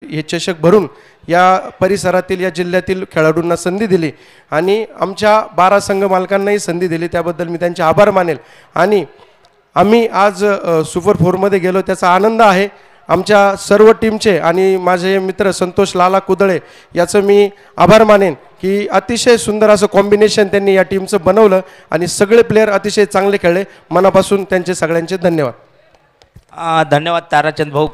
हे चषक भरून या परिसरातील या जिल्ह्यातील खेळाडूंना संधी दिली आणि आमच्या 12 संघ मालकांनाही संधी दिली, त्याबद्दल मी त्यांचे आभार मानेल। आणि आम्ही आज सुपर 4 मध्ये गेलो त्याचा आनंद आहे आमच्या सर्व टीमचे आणि माझे मित्र संतोष लाला कुदळे याचं मी आभार मानेन की अतिशय सुंदर असं कॉम्बिनेशन त्यांनी या टीमचं बनवलं आणि सगळे प्लेयर अतिशय चांगले खेळले। मनापासून त्यांचे सगळ्यांचे धन्यवाद। धन्यवाद ताराचंद भाऊ।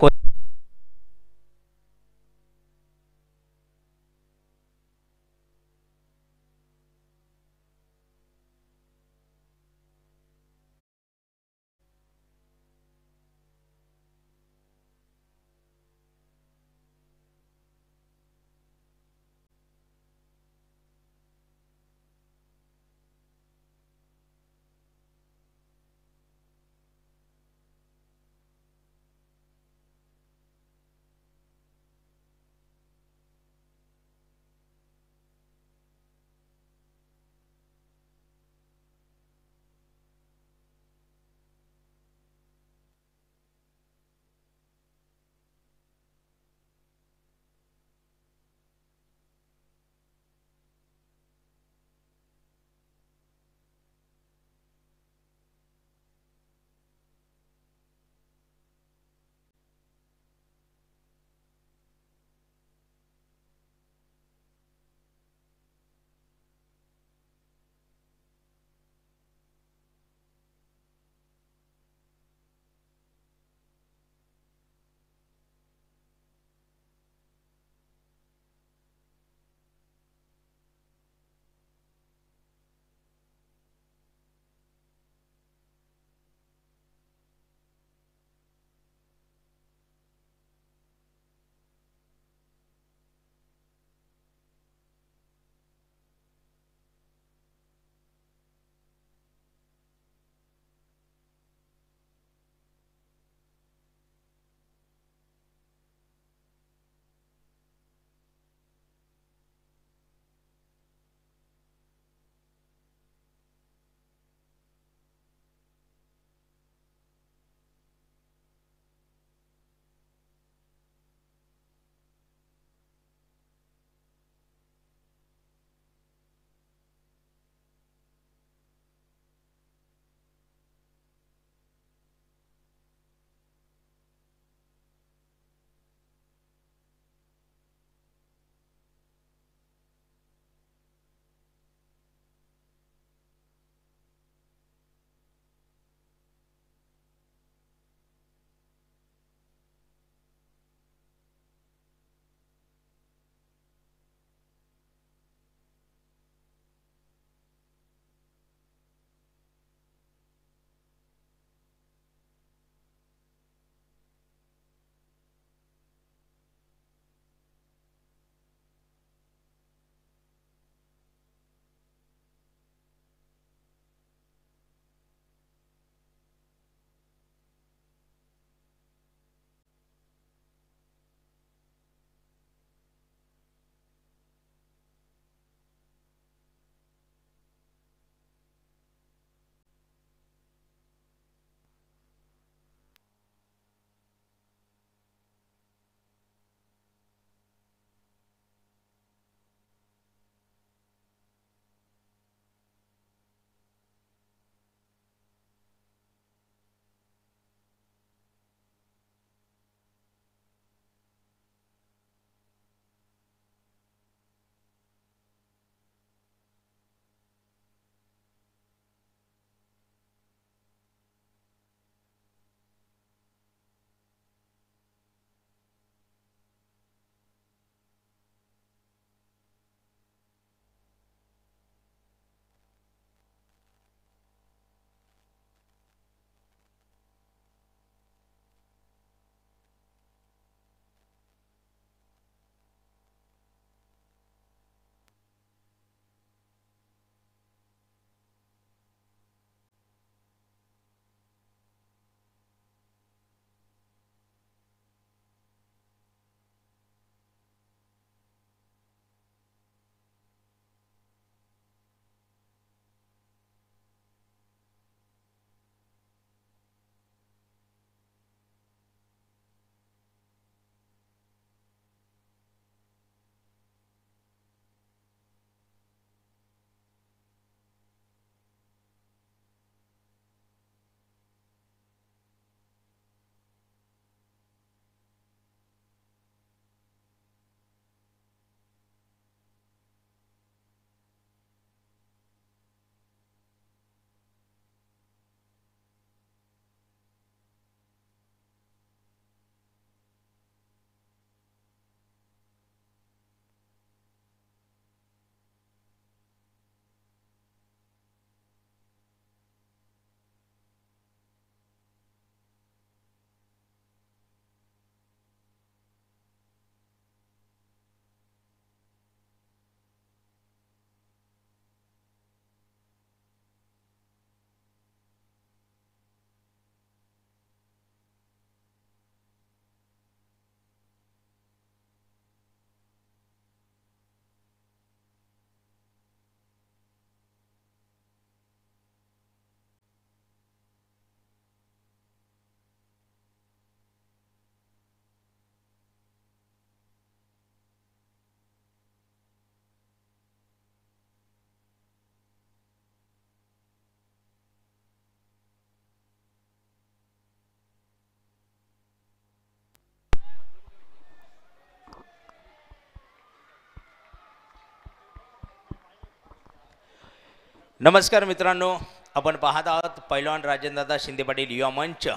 नमस्कार मित्रांनो, आपण पाहत आहोत पैलवान राजेंद्रदादा शिंदे पाटील युवा मंच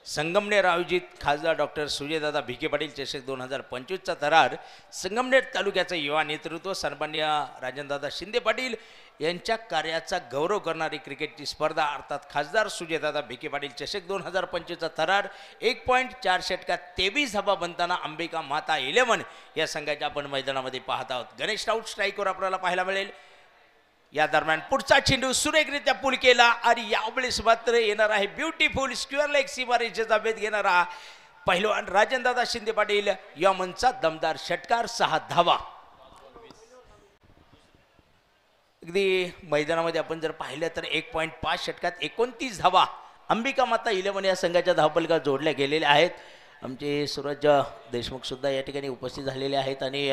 संगमनेर आयोजित खासदार डॉक्टर सुजयदादा भिके पाटील चषक 2025चा थरार संगमनेर तालुक्याचे युवा नेतृत्व सन्माननीय राजेंद्रदादा शिंदे पाटील यांच्या कार्याचा गौरव करणारी क्रिकेटची स्पर्धा अर्थात खासदार सुजयदादा भिके पाटील चषक 2025चा थरार 1.4 षटकात 23 धावा बनताना अंबिका माता 11 या संघाच्या आपण मैदानामध्ये पाहत आहोत। गणेश राऊत स्ट्राईकवर आपल्याला पाहायला मिळेल। या दरम्यान पुढचा चेंडू सुरेखरित्या पूल केला आणि यावेळेस मात्र येणार आहे ब्युटिफुल स्क्वेअर लेग सीमारेषेचा भेद घेणारा पहिलवान राजेंद्रदादा शिंदे पाटील या मंचचा दमदार षटकार 6 धावा। अगदी मैदानामध्ये आपण जर पाहिलं तर 1.5 षटकात 29 धावा अंबिका माता 11 या संघाच्या धावपलका जोडल्या गेलेल्या आहेत। आमचे सूरज देशमुख सुद्धा या ठिकाणी उपस्थित झालेले आहेत आणि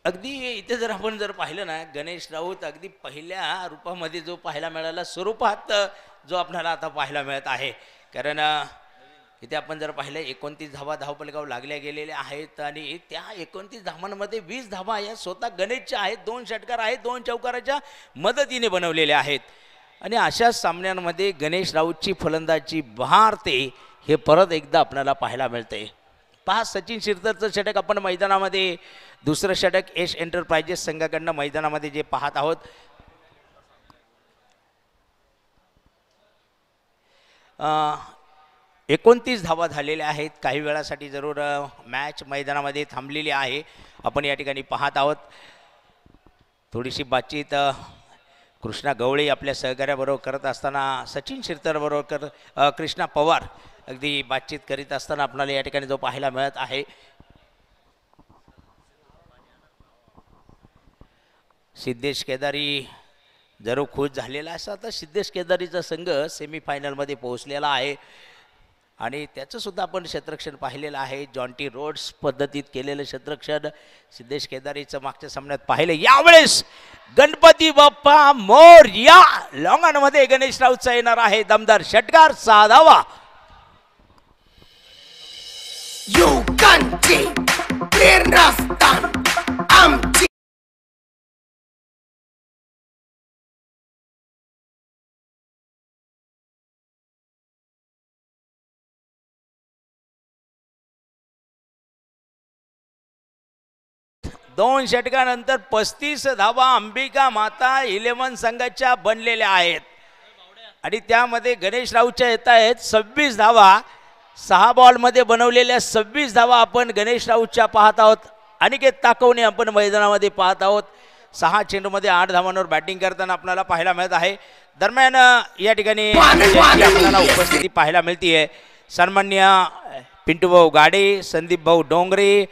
अगदी इथे जर आपण जर पाहिलं ना गणेश राऊत अगदी पहिल्या रूपामध्ये जो पाहायला मिळाला स्वरूपात जो आपल्याला आता पाहायला मिळत आहे। कारण इथे आपण जर पाहिलं 29 धावा धावपलकावर लागल्या गेलेल्या आहेत आणि त्या 29 धावांमध्ये 20 धावा या स्वतः गणेशच्या आहेत, 2 षटकार आहेत, 2 चौकाराच्या मदतीने बनवलेल्या आहेत आणि अशा सामन्यांमध्ये गणेश राऊतची फलंदाजी बहारते हे परत एकदा आपल्याला पाहायला मिळते। पहा सचिन शिरतरचं षटक आपण मैदानामध्ये दुसरं षटक एश एंटरप्राइजेस संघाकडनं मैदानामध्ये जे पाहत आहोत 29 धावा झालेल्या आहेत। काही वेळासाठी जरूर मॅच मैदानामध्ये थांबलेली आहे। आपण या ठिकाणी पाहत आहोत थोडीशी बातचीत कृष्णा गवळे आपल्या सहकार्याबरोबर करत असताना सचिन शिरतरबरोबर कृष्णा पवार अगदी बातचीत करीत असताना आपल्याला या ठिकाणी जो पाहायला मिळत आहे सिद्धेश केदारी जरूर खुश झालेला असा तर सिद्धेश केदारीचा संघ सेमीफायनलमध्ये पोहोचलेला आहे आणि त्याचं सुद्धा आपण क्षेत्ररक्षण पाहिलेलं आहे। जॉन्टी रोड्स पद्धतीत केलेलं क्षेत्ररक्षण सिद्धेश केदारीचं मागच्या सामन्यात पाहिलं। यावेळेस गणपती बाप्पा मोरया लॉंगॉनमध्ये गणेश राऊतचा येणार आहे दमदार षटकार 6 धावा। युगांची प्रेरणास्थान आमची दोन षटकानंतर 35 धावा अंबिका माता 11 संघाच्या बनलेल्या आहेत आणि त्यामध्ये गणेश राऊतच्या येत आहेत 26 धावा। 6 बॉलमध्ये बनवलेल्या 26 धावा आपण गणेश राऊतच्या पाहत आहोत। अनिकेत ताकवणे आपण मैदानामध्ये पाहत आहोत। 6 चेंडूमध्ये 8 धावांवर बॅटिंग करताना आपल्याला पाहायला मिळत आहे। दरम्यान या ठिकाणी आपल्याला उपस्थिती पाहायला मिळते सन्माननीय पिंटू भाऊ गाडे, संदीप भाऊ डोंगरे,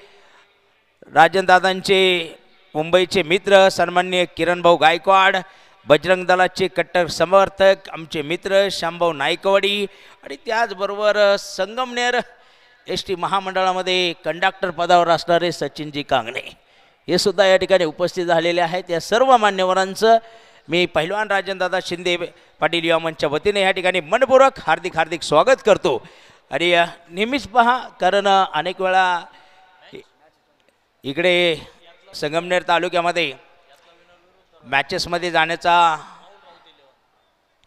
राजनदादांचे मुंबईचे मित्र सन्माननीय किरण भाऊ गायकवाड, बजरंग दलाचे कट्टर समर्थक आमचे मित्र श्यामभाऊ नायकवाडी आणि त्याचबरोबर संगमनेर एसटी महामंडळामध्ये कंडक्टर पदावर असणारे सचिनजी कांगणे हे सुद्धा या ठिकाणी उपस्थित झालेले आहेत। या सर्व मान्यवरांचं मी पहिलवान राजेंद्रदादा शिंदे पाटील युवा मंचच्या वतीने या ठिकाणी मनपूर्वक हार्दिक स्वागत करतो। आणि नेहमीच पहा कारण अनेक वेळा इकडे संगमनेर तालुक्यामध्ये मॅचेसमध्ये जाण्याचा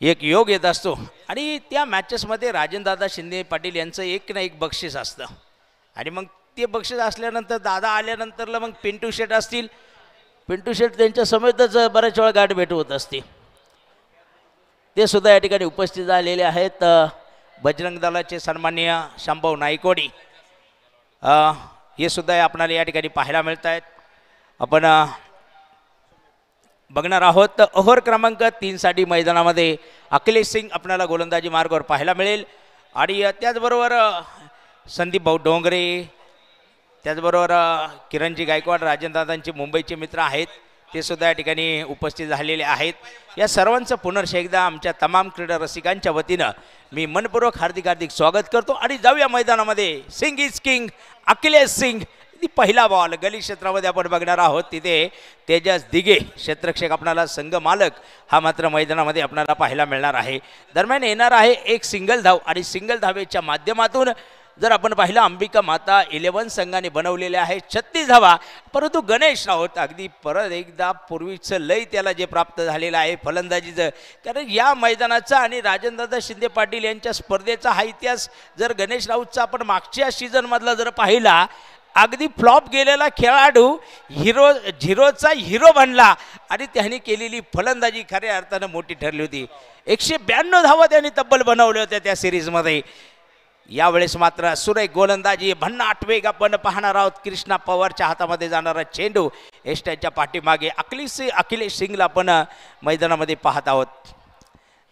एक योग येत असतो आणि त्या मॅचेसमध्ये राजेंद्रदादा शिंदे पाटील यांचं एक ना एक बक्षीस असतं आणि मग ते बक्षीस असल्यानंतर दादा आल्यानंतरला मग पिंटू शेट असतील, पिंटू शेट त्यांच्या समेतच बऱ्याच वेळा गाठ भेट होत असते। ते सुद्धा या ठिकाणी उपस्थित झालेले आहेत। बजरंग दलाचे सन्माननीय श्यामभाऊ नायकवाडी हे सुद्धा आपल्याला या ठिकाणी पाहायला मिळत आहेत। आपण बघणार आहोत ओव्हर क्रमांक 3 साठी मैदानामध्ये अखिलेश सिंग आपल्याला गोलंदाजी मार्गावर पाहायला मिळेल आणि त्याचबरोबर संदीप भाऊ डोंगरे, त्याचबरोबर किरणजी गायकवाड राजनदादांचे मुंबईचे मित्र आहेत, ते सुद्धा या ठिकाणी उपस्थित झालेले आहेत. या सर्वांचं पुनर्ष एकदा आमच्या तमाम क्रीडा रसिकांच्या वतीनं मी मनपूर्वक हार्दिक स्वागत करतो. आणि जाऊया मैदानामध्ये. Singh is king, Akhilesh Singh. पहिला बॉल गली क्षेत्रामध्ये आपण बघणार आहोत. तिथे तेजस दिघे क्षेत्ररक्षक आपल्याला संघ मालक हा मात्र मैदानामध्ये आपल्याला पाहायला मिळणार आहे. दरम्यान येणार आहे एक सिंगल धाव आणि सिंगल धावेच्या माध्यमातून जर आपण पाहिलं अंबिका माता 11 संघाने बनवलेले आहे 36 धावा. परंतु गणेश राऊत अगदी परत एकदा पूर्वीचं लय त्याला जे प्राप्त झालेलं आहे फलंदाजीचं, कारण या मैदानाचा आणि राजनदादा शिंदे पाटील यांच्या स्पर्धेचा हा इतिहास जर गणेश राऊतचा आपण मागच्या सीझनमधला जर पाहिला, अगदी फ्लॉप गेलेला खेळाडू झिरोचा हिरो बनला आणि त्यांनी केलेली फलंदाजी खऱ्या अर्थानं मोठी ठरली होती. 192 धावा त्यांनी तब्बल बनवल्या होत्या त्या सिरीजमध्ये. यावेळेस मात्र सुरेख गोलंदाजी भन्नाट वेग आपण पाहणार आहोत. कृष्णा पवारच्या हातामध्ये जाणारा चेंडू एस्ट्याच्या पाठीमागे अखिलेश सिंगला आपण मैदानामध्ये पाहत आहोत.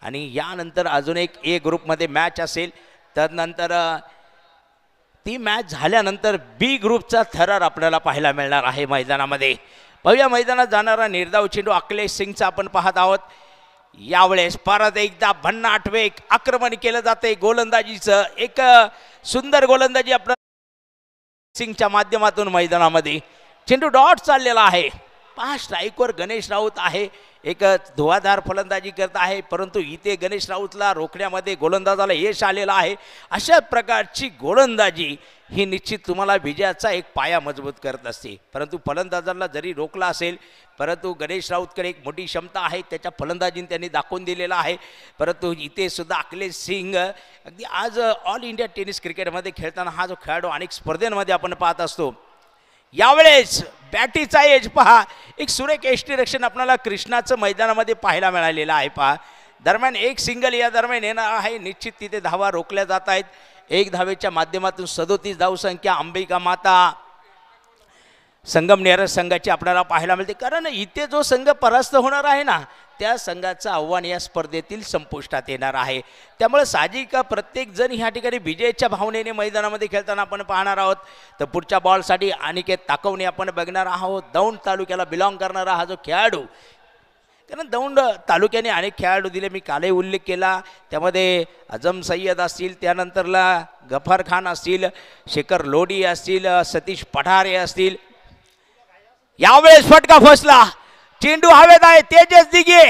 आणि यानंतर अजून एक ए ग्रुपमध्ये मॅच असेल. त्यानंतर ती मॅच झाल्यानंतर बी ग्रुपचा थरार आपल्याला पाहायला मिळणार आहे मैदानामध्ये. भव्य मैदानात जाणारा निर्धाव चेंडू अखिलेश सिंगचा आपण पाहत आहोत. यावेळेस परत एकदा भन्नाट वेग आक्रमण केलं जाते. गोलंदाजीचं एक सुंदर गोलंदाजी आपल्या सिंगच्या माध्यमातून मैदानामध्ये. चेंडू डॉट चाललेला आहे. 5 स्ट्राईकवर गणेश राऊत आहे. एक धुवाधार फलंदाजी करत आहे, परंतु इथे गणेश राऊतला रोखण्यामध्ये गोलंदाजाला यश आलेलं आहे. अशा प्रकारची गोलंदाजी ही निश्चित तुम्हाला विजयाचा एक पाया मजबूत करत असते. परंतु फलंदाजाला जरी रोखला असेल, परंतु गणेश राऊतकडे एक मोठी क्षमता आहे, त्याच्या फलंदाजीने त्यांनी दाखवून दिलेला आहे. परंतु इथे सुद्धा अखिलेश सिंग अगदी आज ऑल इंडिया टेनिस क्रिकेटमध्ये खेळताना हा जो खेळाडू अनेक स्पर्धेमध्ये आपण पाहत असतो, यावेळेस बॅटीचा एज पहा. एक सुरेख एष्टीरक्षण आपल्याला कृष्णाचं मैदानामध्ये पाहायला मिळालेलं आहे पहा. दरम्यान एक सिंगल या दरम्यान येणार आहे. निश्चित तिथे धावा रोखल्या जात आहेत. एक धावेच्या माध्यमातून 37 धावसंख्या अंबिका माता संगमनेर संघाची आपल्याला पाहायला मिळते. कारण इथे जो संघ परास्त होणार आहे ना, त्या संघाचं आव्हान या स्पर्धेतील संपुष्टात येणार आहे. त्यामुळे साहजिक प्रत्येक जण ह्या ठिकाणी विजयाच्या भावनेने मैदानामध्ये खेळताना आपण पाहणार आहोत. तर पुढच्या बॉलसाठी अनिकेत ताकवणे आपण बघणार आहोत. दौंड तालुक्याला बिलॉंग करणारा हा जो खेळाडू, कारण दौंड तालुक्याने अनेक खेळाडू दिले, मी कालही उल्लेख केला. त्यामध्ये अजम सय्यद असतील, त्यानंतरला गफार खान असतील, शेखर लोडी असतील, सतीश पठारे असतील. यावेळेस फटका फसला. चेंडू हवेत आहे. तेजस दिघे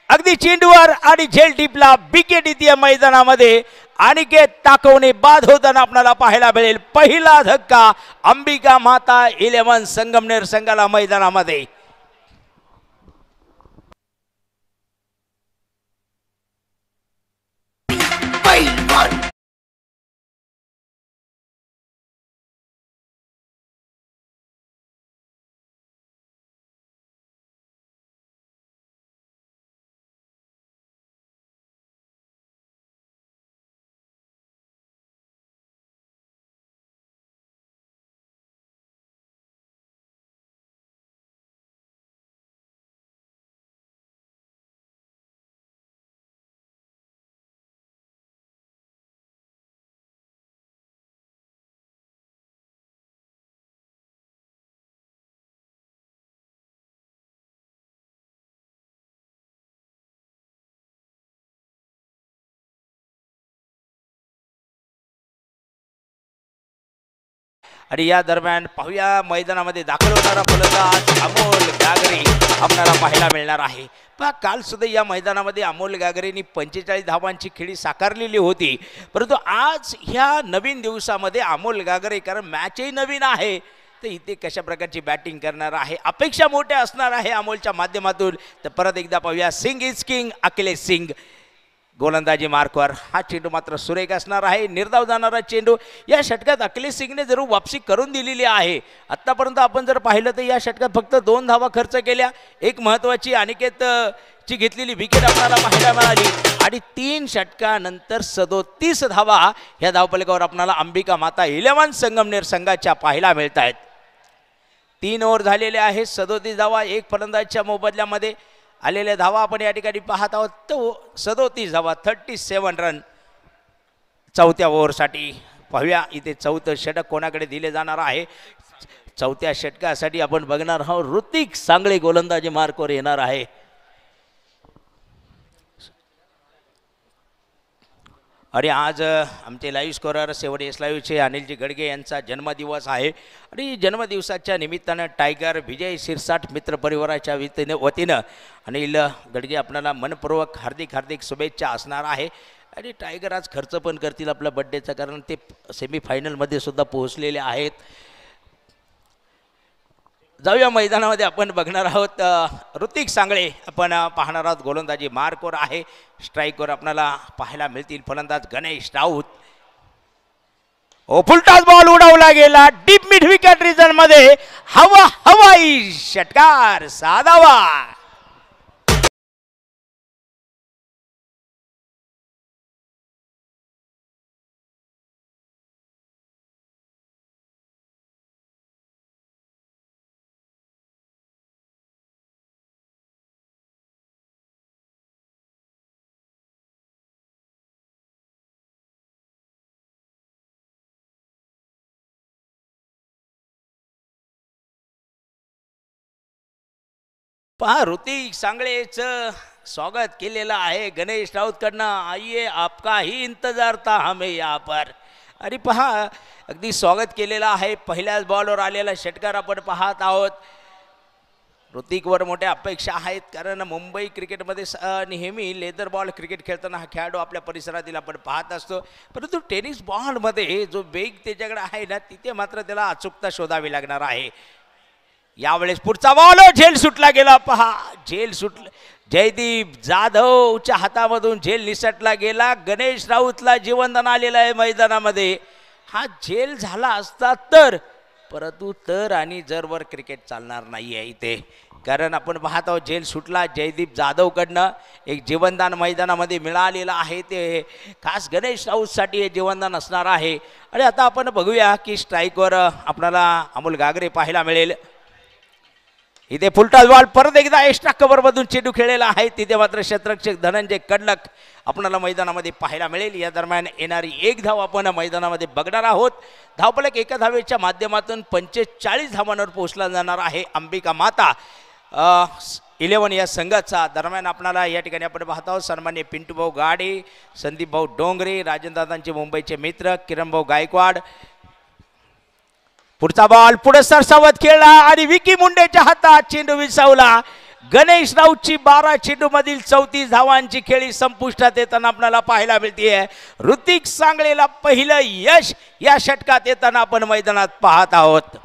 अगदी चेंडूवर आणि झेल टिपला. विकेट इथे मैदानामध्ये अनिकेत ताकवणे बाद होताना आपल्याला पाहायला मिळेल. पहिला धक्का अंबिका माता 11 संगमनेर संघाला मैदानामध्ये. आणि या दरम्यान पाहूया मैदानामध्ये दाखल होणारा फलंदाज अमोल गागरे आपल्याला पाहायला मिळणार आहे. पहा, काल सुद्धा या मैदानामध्ये अमोल गागरेंनी 45 धावांची खेळी साकारलेली होती. परंतु आज ह्या नवीन दिवसामध्ये अमोल गागरे, कारण मॅचही नवीन आहे, तर इथे कशा प्रकारची बॅटिंग करणार आहे, अपेक्षा मोठ्या असणार आहे अमोलच्या माध्यमातून. तर परत एकदा पाहूया. सिंग इज किंग अखिलेश सिंग गोलंदाजी मार्कवर. हा चेंडू मात्र सुरेख असणार आहे. निर्धाव जाणारा चेंडू. या षटकात अखिलेश सिंगने जरूर वापसी करून दिलेली आहे. आत्तापर्यंत आपण जर पाहिलं तर या षटकात फक्त 2 धावा खर्च केल्या. एक महत्त्वाची अनिकेत ची घेतलेली विकेट आपल्याला पाहायला मिळाली आणि 3 षटकानंतर 37 धावा ह्या धावफलकावर आपल्याला अंबिका माता 11 संगमनेर संघाच्या पाहायला मिळत आहेत. 3 ओव्हर झालेले आहेत. 37 धावा एक फलंदाजच्या मोबदल्यामध्ये आलेल्या धावा आपण या ठिकाणी पाहत आहोत. तो 37 धावा 37 रन चौथ्या ओव्हरसाठी. पाहूया इथे चौथं षटक कोणाकडे दिले जाणार आहे. चौथ्या षटकासाठी आपण बघणार आहोत ऋतिक सांगळे गोलंदाजी मार्कवर येणार आहे. आणि आज आमचे लाईव्ह स्कोरर सेवन एस लाईव्हचे अनिलजी गडगे यांचा जन्मदिवस आहे आणि जन्मदिवसाच्या निमित्तानं टायगर विजय शिरसाट मित्र परिवाराच्या वतीनं अनिल गडगे आपल्याला मनपूर्वक हार्दिक शुभेच्छा असणार आहे. आणि टायगर आज खर्च पण करतील आपल्या बड्डेचा, कारण ते सेमीफायनलमध्ये सुद्धा पोहोचलेले आहेत. जाऊया मैदानामध्ये आपण बघणार आहोत ऋतिक सांगळे आपण पाहणार आहोत. गोलंदाजी मार्कवर आहे, स्ट्राईकवर आपल्याला पाहायला मिळतील फलंदाज गणेश राऊत. फुलटॉस बॉल उडवला गेला डीप मिड विकेट रिजन मध्ये, हवाई षटकार साधावा. पहा ऋतिक सांगळेचं स्वागत केलेलं आहे गणेश राऊतकडनं. आइए आपका ही इंतजार था हमें यहाँ पर. आणि पहा अगदी स्वागत केलेलं आहे. पहिल्याच बॉलवर आलेला षटकार आपण पाहत आहोत. ऋतिकवर मोठ्या अपेक्षा आहेत, कारण मुंबई क्रिकेटमध्ये नेहमी लेदर बॉल क्रिकेट खेळताना हा खेळाडू आपल्या परिसरातील आपण पाहत असतो. परंतु टेनिस बॉलमध्ये जो वेग त्याच्याकडे आहे ना, तिथे मात्र त्याला अचूकता शोधावी लागणार आहे. यावेळेस पुढचा बॉल झेल सुटला गेला. पहा झेल सुटला, जयदीप जाधवच्या हातामधून झेल निसटला गेला. गणेश राऊतला जीवनदान आलेलं आहे मैदानामध्ये. हा झेल झाला असता तर, परंतु तर आणि जरवर क्रिकेट चालणार नाही आहे इथे, कारण आपण पाहत आहोत झेल सुटला. जयदीप जाधवकडनं एक जीवनदान मैदानामध्ये मिळालेलं आहे, ते खास गणेश राऊतसाठी हे जीवनदान असणार आहे. आणि आता आपण बघूया की स्ट्राईकवर आपल्याला अमोल गागरे पाहायला मिळेल. इथे फुलटॉस बॉल परत एकदा एक्स्ट्रा कव्हरमधून चेंडू खेळलेला आहे. तिथे मात्र क्षेत्ररक्षक धनंजय कडलक आपल्याला मैदानामध्ये पाहायला मिळेल. या दरम्यान येणारी एक धाव आपण मैदानामध्ये बघणार आहोत. धावफलक एका धावेच्या माध्यमातून 45 धावांवर पोहोचला जाणार आहे अंबिका माता 11 या संघाचा. दरम्यान आपल्याला या ठिकाणी आपण पाहत आहोत सन्मान्य पिंटू भाऊ गाडे, संदीप भाऊ डोंगरे, राजनदादांचे मुंबईचे मित्र किरण भाऊ गायकवाड. पुढचा बॉल पुढे सरसावत खेळला आणि विकी मुंडेच्या हातात चेंडू विसावला. गणेश राऊतची 12 चेंडू मधील 34 धावांची खेळी संपुष्टात येताना आपल्याला पाहायला मिळते. ऋतिक सांगळेला पहिलं यश या षटकात येताना आपण मैदानात पाहत आहोत.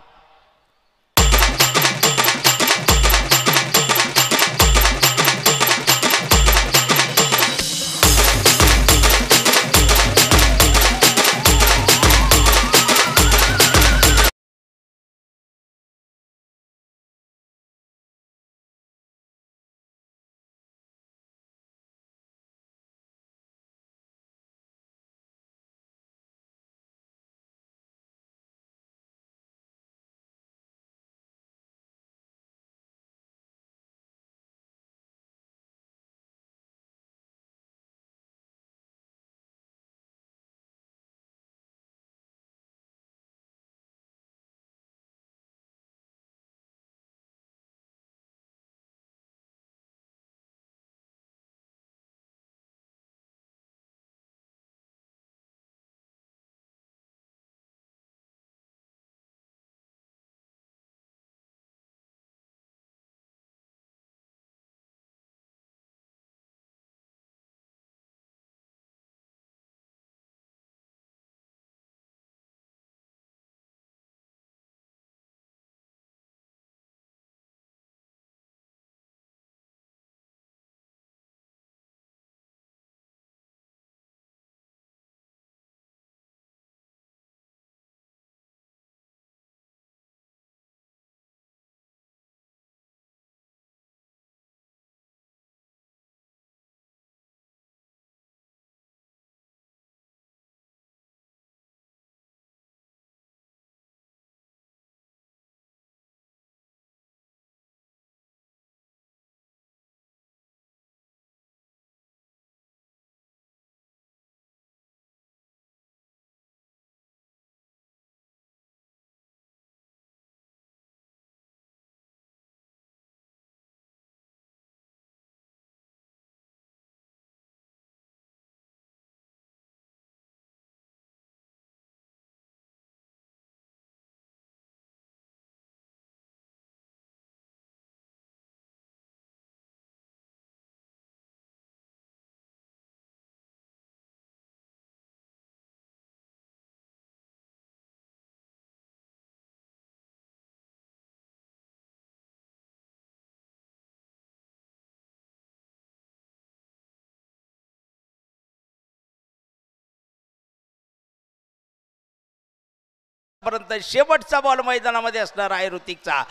परंतु शेवटचा बॉल मैदानामध्ये असणार आहे ऋतिकचा.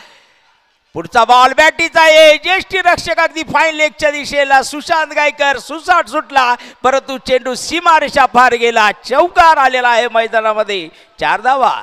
पुढचा बॉल बॅटीचा आहे. ज्येष्ठ रक्षक अगदी फाईन लेगच्या दिशेला सुशांत गायकर सुसाट सुटला, परंतु चेंडू सीमारेषा पार गेला. चौकार आलेला आहे मैदानामध्ये. 4 धावा.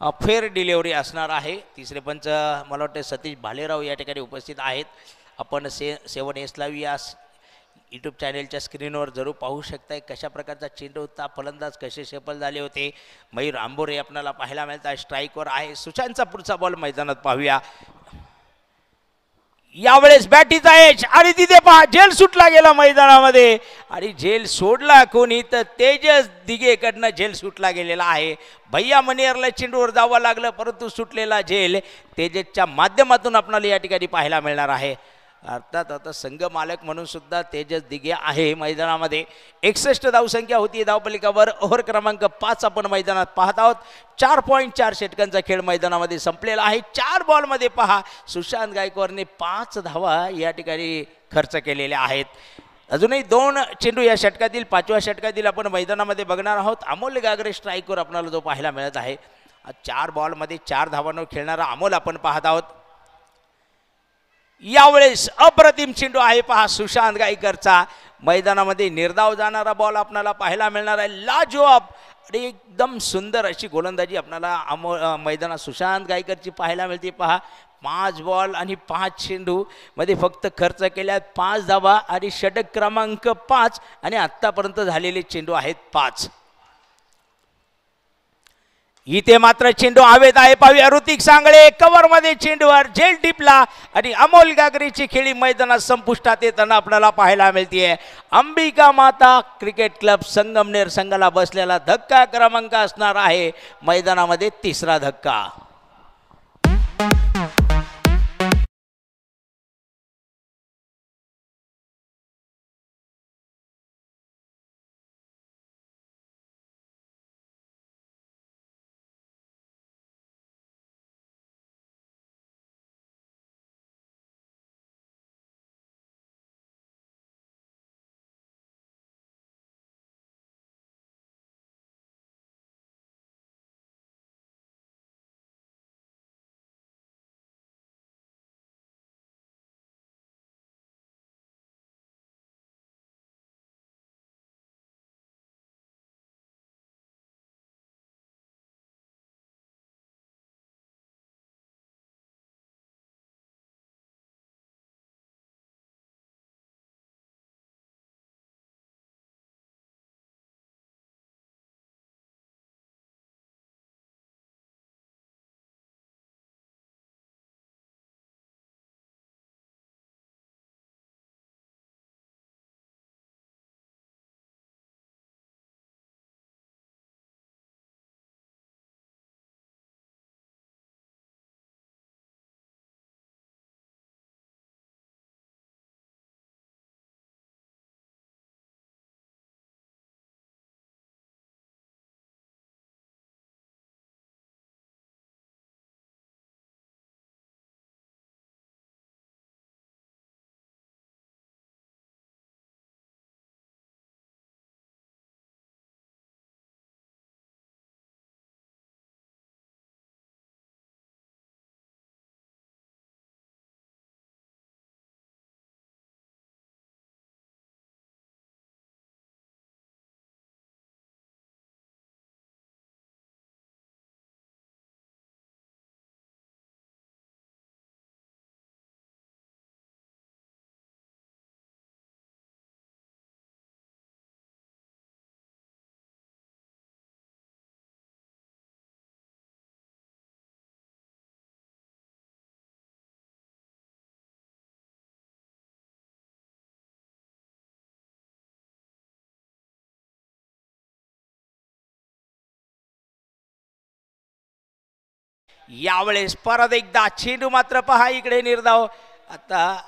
फेअर डिलिव्हरी असणार आहे. तिसरे पंच मला वाटतं सतीश भालेराव या ठिकाणी उपस्थित आहेत. आपण 7S लाईव्ह या यूट्यूब चॅनेलच्या स्क्रीनवर जरूर पाहू शकताय कशा प्रकारचा चेंडू होता, फलंदाज कसे सफल झाले होते. मयूर आंबोरे आपल्याला पाहायला मिळतात, स्ट्राईकवर आहे. सुशांतचा पुढचा बॉल मैदानात पाहूया. यावेळेस बॅटीचा एच आणि तिथे पहा झेल सुटला गेला मैदानामध्ये आणि झेल सोडला कोणी तर तेजस दिघेकडनं झेल सुटला गेलेला आहे. भैया मनियरला चेंडूवर जावं लागलं परंतु सुटलेला झेल तेजसच्या माध्यमातून आपल्याला या ठिकाणी पाहायला मिळणार आहे. अर्थात आता संघ मालक म्हणून सुद्धा तेजस दिघे आहे मैदानामध्ये. 61 धावसंख्या होती. धावपलिकावर ओव्हर क्रमांक 5 आपण मैदानात पाहत आहोत. 4.4 षटकांचा खेळ मैदानामध्ये संपलेला आहे. 4 बॉलमध्ये पहा सुशांत गायकवाडने 5 धावा या ठिकाणी खर्च केलेल्या आहेत. अजूनही 2 चेंडू या षटकातील 5व्या षटकातील आपण मैदानामध्ये बघणार आहोत. अमोल गागरे स्ट्राईकवर आपल्याला जो पाहायला मिळत आहे. 4 बॉलमध्ये 4 धावांवर खेळणारा अमोल आपण पाहत आहोत. यावेळेस अप्रतिम चेंडू आहे पहा सुशांत गायकरचा. मैदानामध्ये निर्धाव जाणारा बॉल आपल्याला पाहायला मिळणार आहे. लाजवाब आणि एकदम सुंदर अशी गोलंदाजी आपल्याला मैदानात सुशांत गायकरची पाहायला मिळते. पहा 5 बॉल आणि 5 चेंडू मध्ये फक्त खर्च केल्यात 5 धावा आणि षटक क्रमांक 5 आणि आत्तापर्यंत झालेले चेंडू आहेत 5. इथे मात्र चेंडू हवेत आहे. पाहूया ऋतिक सांगळे कव्हरमध्ये चेंडूवर झेल टिपला आणि अमोल गागरेची खेळी मैदानात संपुष्टात येताना आपल्याला पाहायला मिळते. अंबिका माता क्रिकेट क्लब संगमनेर संघाला बसलेला धक्का क्रमांक असणार आहे मैदानामध्ये 3रा धक्का. यावेळेस परत एकदा चेंडू मात्र पहा इकडे निर्धाव. आता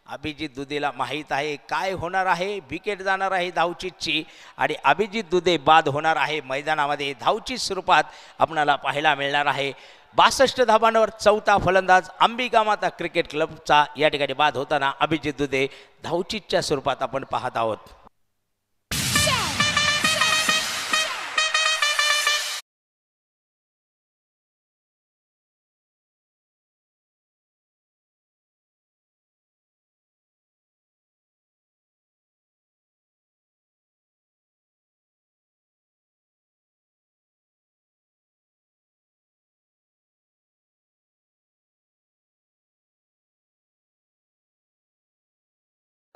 अभिजित दुधेला माहीत आहे काय होणार आहे. विकेट जाणार आहे धावचीतची आणि अभिजित दुधे बाद होणार आहे मैदानामध्ये. धावचीत स्वरूपात आपल्याला पाहायला मिळणार आहे. 62 धावांवर 4था फलंदाज अंबिका माता क्रिकेट क्लबचा या ठिकाणी बाद होताना अभिजित दुधे धावचीतच्या स्वरूपात आपण पाहत आहोत.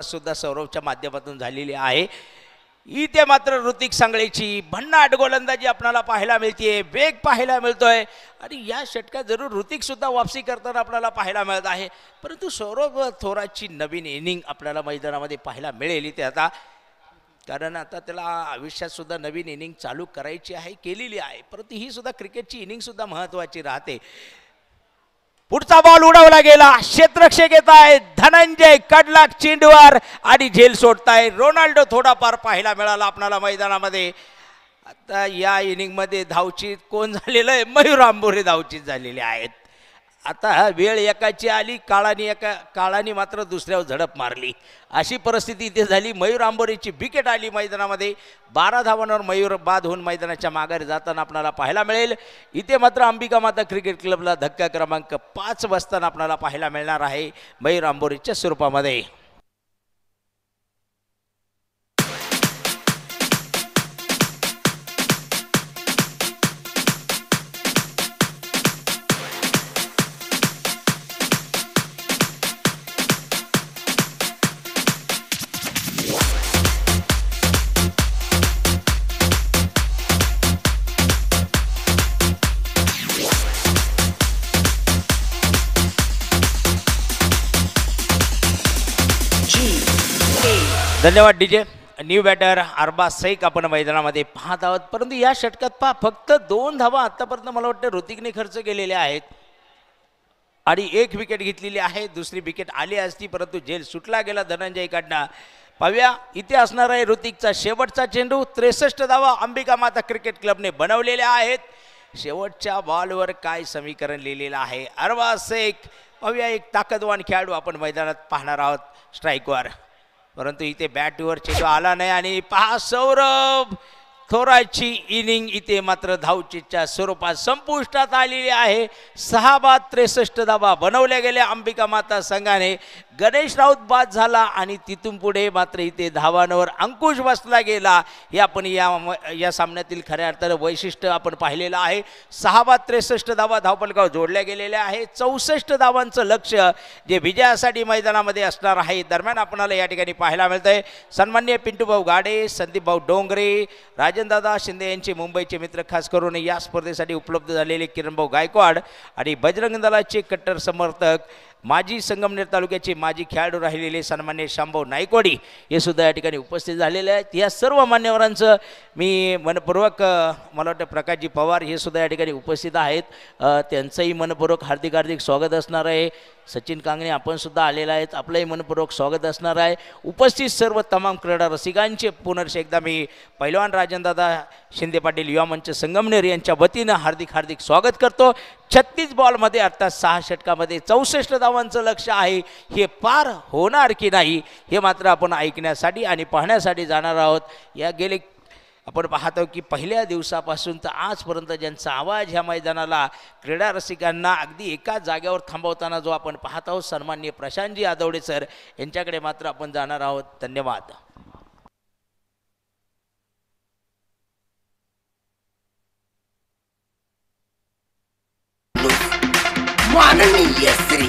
सुद्धा सौरवच्या माध्यमातून झालेली आहे. इथे मात्र ऋतिक सांगळेची भन्नाट गोलंदाजी आपल्याला पाहायला मिळते, वेग पाहायला मिळतोय आणि या षटकात जरूर ऋतिक सुद्धा वापसी करताना आपल्याला पाहायला मिळत आहे. परंतु सौरभ थोरातची नवीन इनिंग आपल्याला मैदानामध्ये पाहायला मिळेल इथे आता, कारण आता त्याला आयुष्यात सुद्धा नवीन इनिंग चालू करायची आहे, केलेली आहे. परंतु ही सुद्धा क्रिकेटची इनिंग सुद्धा महत्त्वाची राहते. पुढचा बॉल उडवला गेला, क्षेत्ररक्षक येत आहे धनंजय कडलाक चेंडूवर आणि झेल सोडताय. रोनाल्डो थोडाफार पाहायला मिळाला आपल्याला मैदानामध्ये. आता या इनिंगमध्ये धावचीत कोण झालेलं आहे? मयूर आंबोरे धावचीत झालेले आहेत. आता वेळ एकाची आली, काळाने मात्र दुसऱ्यावर झडप मारली, अशी परिस्थिती इथे झाली. मयूर आंबोरेची विकेट आली मैदानामध्ये. 12 धावांवर मयूर बाद होऊन मैदानाच्या माघारी जाताना आपल्याला पाहायला मिळेल. इथे मात्र अंबिका माता क्रिकेट क्लबला धक्का क्रमांक 5 बसताना आपल्याला पाहायला मिळणार आहे मयूर आंबोरेच्या स्वरूपामध्ये. धन्यवाद DJ. New batter Arbaz Shaikh आपण मैदानामध्ये पाहत आहोत. परंतु या षटकात फक्त 2 धावा आतापर्यंत मला वाटतं ऋतिकने खर्च केलेल्या आहेत आणि 1 विकेट घेतलेली आहे. दुसरी विकेट आली असती परंतु झेल सुटला गेला धनंजयकडनं. पाहूया इथे असणार आहे ऋतिकचा शेवटचा चेंडू. 63 धावा अंबिका माता क्रिकेट क्लबने बनवलेल्या आहेत. शेवटच्या बॉलवर काय समीकरण लिहिलेलं आहे अरबाज शेख. पाहूया एक ताकदवान खेळाडू आपण मैदानात पाहणार आहोत स्ट्राईकवर. परंतु इथे बॅटवर चेंडू आला नाही आणि पहा सौरभ थोरातची इनिंग इथे मात्र धावचीच्या स्वरूपात संपुष्टात आलेली आहे. 6 बाद 63 धावा बनवल्या गेल्या अंबिका माता संघाने. गणेश राऊत बाद झाला आणि तिथून पुढे मात्र इथे धावांवर अंकुश बसला गेला. हे आपण या सामन्यातील खऱ्या अर्थानं वैशिष्ट्य आपण पाहिलेलं आहे. 6 बाद 63 धावा धावपलकावर जोडल्या गेलेल्या आहे. 64 धावांचं लक्ष जे विजयासाठी मैदानामध्ये असणार आहे. दरम्यान आपल्याला या ठिकाणी पाहायला मिळतंय सन्माननीय पिंटूभाऊ गाडे, संदीपभाऊ डोंगरे, राजनदादा शिंदे यांचे मुंबईचे मित्र, खास करून या स्पर्धेसाठी उपलब्ध झालेले किरणभाऊ गायकवाड आणि बजरंग दलाचे कट्टर समर्थक, माजी संगमनेर तालुक्याचे माजी खेळाडू राहिलेले सन्मान्य शांभाऊ नायकवाडी हे सुद्धा या ठिकाणी उपस्थित झालेले आहेत. या सर्व मान्यवरांचं मी मनपूर्वक, मला वाटतं प्रकाशजी पवार हे सुद्धा या ठिकाणी उपस्थित आहेत, त्यांचंही मनपूर्वक हार्दिक हार्दिक स्वागत असणार आहे. सचिन कांगणे आपण सुद्धा आलेला आहेत, आपलंही मनपूर्वक स्वागत असणार आहे. उपस्थित सर्व तमाम क्रीडा रसिकांचे पुनर्ष एकदा मी पैलवान राजनदादा शिंदे पाटील युवा मंच संगमनेर यांच्या वतीनं हार्दिक हार्दिक स्वागत करतो. 36 बॉलमध्ये अर्थात 6 षटकामध्ये 64 धावांचं लक्ष आहे. हे पार होणार की नाही हे मात्र आपण ऐकण्यासाठी आणि पाहण्यासाठी जाणार आहोत. या गेले आपण पाहतो की पहिल्या दिवसापासून तर आजपर्यंत ज्यांचा आवाज ह्या मैदानाला क्रीडा रसिकांना अगदी एका जागेवर थांबवताना जो आपण पाहत आहोत सन्माननीय प्रशांतजी आदवडे सर यांच्याकडे मात्र आपण जाणार आहोत. धन्यवाद. माननीय श्री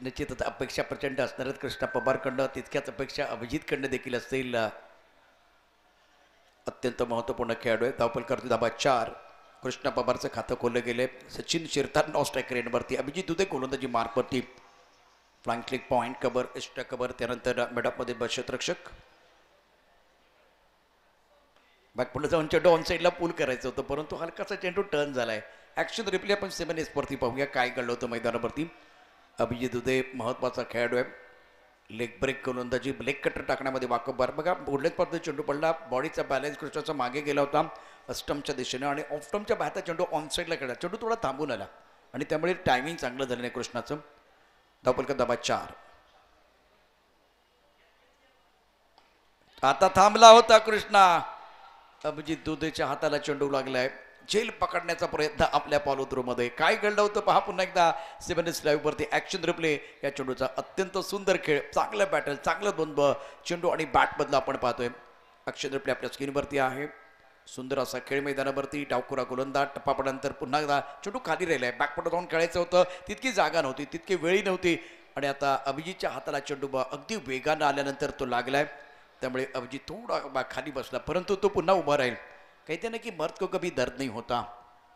निश्चितच अपेक्षा प्रचंड असणार आहेत कृष्णा पवारकडनं, तितक्याच अपेक्षा अभिजितकडनं देखील असतील. अत्यंत महत्त्वपूर्ण खेळाडू आहे. धावपल करतो धाबा 4. कृष्णा पवारचं खातं खोललं गेले. सचिन शिरतार नॉ स्ट्राईक रेनवरती, अभिजित दुधे गोलंदाजी मार्कवरती. फ्लँक क्लिक पॉईंट कबर, एक्स्ट्रा कबर, त्यानंतर मिडऑफमध्ये बक्षत्रक्षक. बॅकपुढे जाऊन चेंडू ऑन साईडला पूल करायचं होतं, परंतु हलकासा चेंडू टर्न झालाय. ॲक्शन रिप्ले आपण 7S वरती पाहूया काय घडलं होतं मैदानावरती. अभिजित दुधे महत्त्वाचा खेळाडू आहे. लेग ब्रेक गोलंदाजी, लेग कटर टाकण्यामध्ये वाकबदार. बघा बुडलेट पद्धतीने चेंडू पडला, बॉडीचा बॅलन्स कृष्णाचा मागे गेला होता अस्टमच्या दिशेने आणि ऑफ स्टम्पच्या बाहेरचा चेंडू ऑन साईडला खेळला. चेंडू थोडा थांबून आला आणि त्यामुळे टायमिंग चांगलं झालं नाही कृष्णाचं. धावपल धाबा 4. आता थांबला होता कृष्णा. अभिजित दुधेच्या हाताला चेंडू लागलाय. झेल पकडण्याचा प्रयत्न आपल्या फॉलो थ्रू मध्ये. काय घडलं होतं पहा पुन्हा एकदा 7S लाईव्ह वरती ॲक्शन रिप्ले. या चेंडूचा अत्यंत सुंदर खेळ, चांगलं बॅटल, चांगलं द्वंद्व चेंडू आणि बॅट बदला आपण पाहतोय. ॲक्शन रिप्ले आपल्या स्क्रीनवरती आहे. सुंदर असा खेळ मैदानावरती. डावखुरा गोलंदाज टप्पा पडल्यानंतर पुन्हा एकदा चेंडू खाली राहिलाय. बॅकपट जाऊन खेळायचं होतं, तितकी जागा नव्हती, तितकी वेळी नव्हती आणि आता अभिजितच्या हाताला चेंडू अगदी वेगानं आल्यानंतर तो लागलाय. त्यामुळे अभिजित थोडा खाली बसला, परंतु तो पुन्हा उभा राहील. कहते ना कि मर्द को कभी दर्द नहीं होता.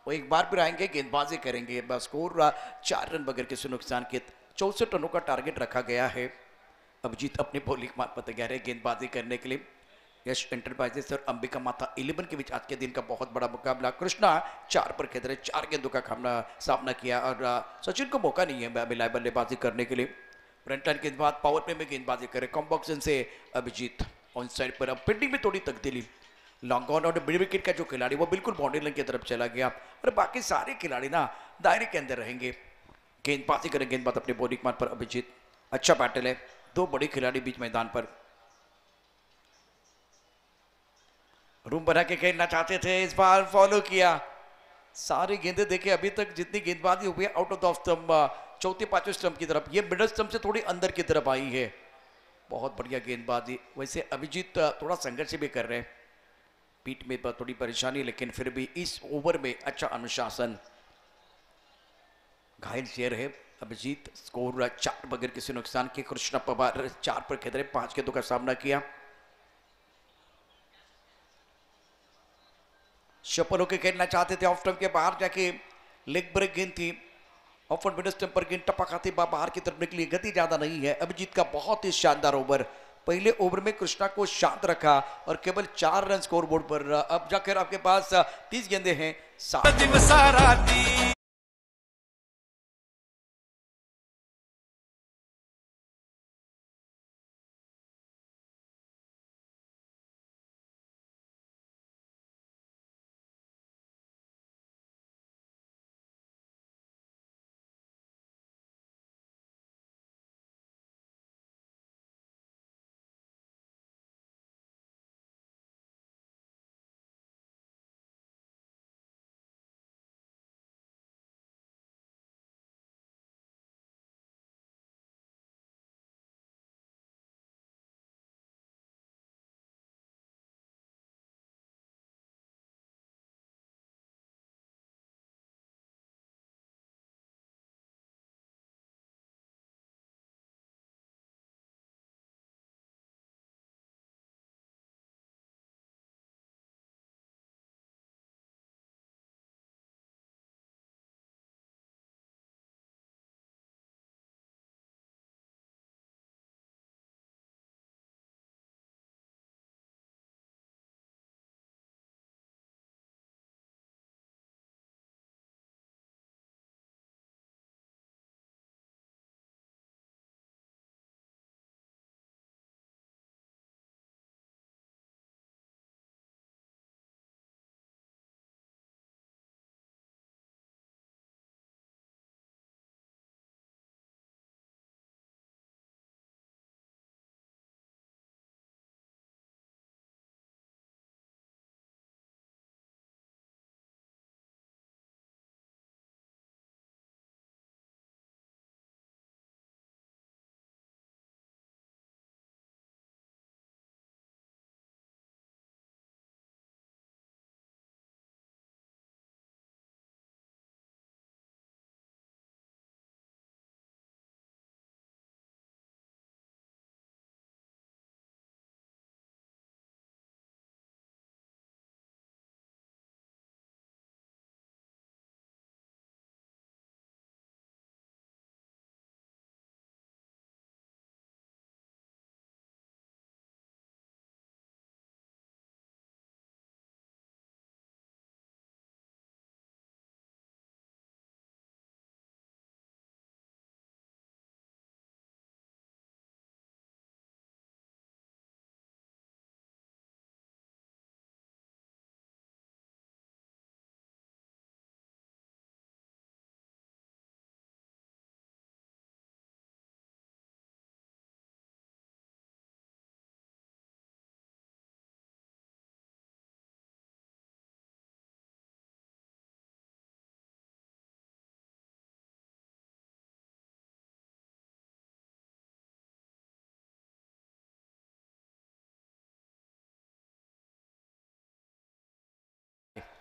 वो एक बार फिर आएंगे, गेंदबाजी करेंगे. बस स्कोर 4 रन बगैर किसी नुकसान के. 64 रनों का टारगेट रखा गया है. अभिजीत अपने बॉलिंग मार्फत तैयार है गेंदबाजी करने के लिए. यश एंटरप्राइजेस और अंबिका माता 11 के बीच आज के दिन का बहुत बड़ा मुकाबला. कृष्णा 4 पर खेल रहे, 4 गेंदों का सामना किया और सचिन को मौका नहीं है अभी बल्लेबाजी करने के लिए. फ्रंट लाइन गेंदबाज पावर प्ले में गेंदबाजी करे. कॉम्बॉक्सन से अभिजीत ऑन साइड पर. अब फील्डिंग में थोड़ी तब्दीली. लॉन्ग ऑन और मिड विकेट का जो खिलाड़ी वो बिल्कुल बाउंड्री लाइन की तरफ चला गया और बाकी सारे खिलाड़ी ना दायरे के अंदर रहेंगे. गेंदबाजी करें, गेंदबाज अपने बॉलिंग मार्ग पर. अभिजीत अच्छा बैटल है. 2 बड़े खिलाड़ी बीच मैदान पर. रूम बना के खेलना चाहते थे, इस बार फॉलो किया. सारी गेंदें देखे अभी तक जितनी गेंदबाजी हुई है out of the off stump, चौथे 5वें स्टंप की तरफ. ये मिडल स्टंप से थोड़ी अंदर की तरफ आई है. बहुत बढ़िया गेंदबाजी. वैसे अभिजीत थोड़ा संघर्ष भी कर रहे हैं, पीठ में थोड़ी परेशानी, लेकिन फिर भी इस ओवर में अच्छा अनुशासन. घायल शेयर है अभिजीत. स्कोर 4 बगैर किसी नुकसान के. कृष्णा पवार 4 पर खेल रहे, 5 गेंदों का सामना किया. सफल होकर खेलना चाहते थे. ऑफ स्टंप के बाहर जाके लेग ब्रेक गेंद थी. ऑफ मिड स्टंप पर गेंद टपा खाते बाहर की तरफ निकली. गति ज्यादा नहीं है. अभिजीत का बहुत ही शानदार ओवर. पहले ओवर में कृष्णा को शांत रखा और केवल 4 रन स्कोर बोर्ड पर. अब जाकर आपके पास 30 गेंदें हैं.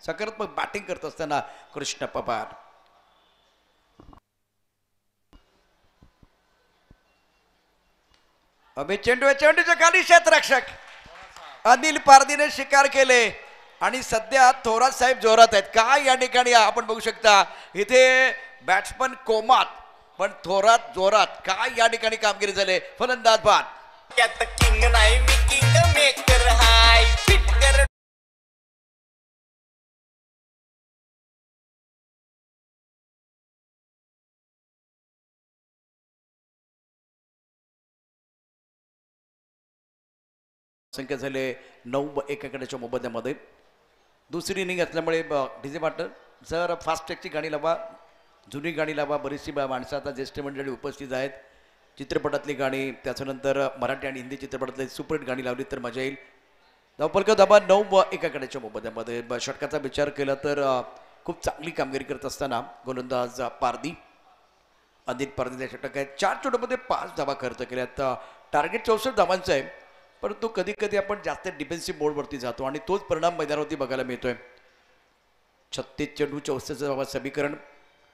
सकारात्मक बॅटिंग करत असताना कृष्ण पवार. अभि चेंडूच्या खाली क्षेत्ररक्षक अनिल पारदीने शिकार केले आणि सध्या थोरात साहेब जोरात आहेत. काय या ठिकाणी आपण बघू शकता इथे बॅट्समन कोमात पण थोरात जोरात. काय या ठिकाणी कामगिरी झाले. फलंदाज बाद. किंग नाही मी किंग मेकर हाय फिट कर. संख्या झाले 9 एकाकड्याच्या मोबदल्यामध्ये. दुसरी इनिंग असल्यामुळे डीजे पार्टनर जर फास्ट ट्रॅकची गाणी लावा, जुनी गाणी लावा. बरीचशी माणसं आता ज्येष्ठ मंडळी उपस्थित आहेत. चित्रपटातली गाणी त्याच्यानंतर मराठी आणि हिंदी चित्रपटातली सुपरहिट गाणी लावली तर मजा येईल. धावफलक धाबा 9 एकाकड्याच्या मोबदल्यामध्ये. षटकाचा विचार केला तर खूप चांगली कामगिरी करत असताना गोलंदाज पारदी अनिल पारदीचा षटक आहे. 4 चेंडूमध्ये 5 धावा खर्च केल्यात. टार्गेट 64 धावांचं आहे परंतु कधी कधी आपण जास्त डिफेन्सिव्ह मोडवरती जातो आणि तोच परिणाम मैदानावरती बघायला मिळतोय. 36 चेंडू 64 धावा समीकरण.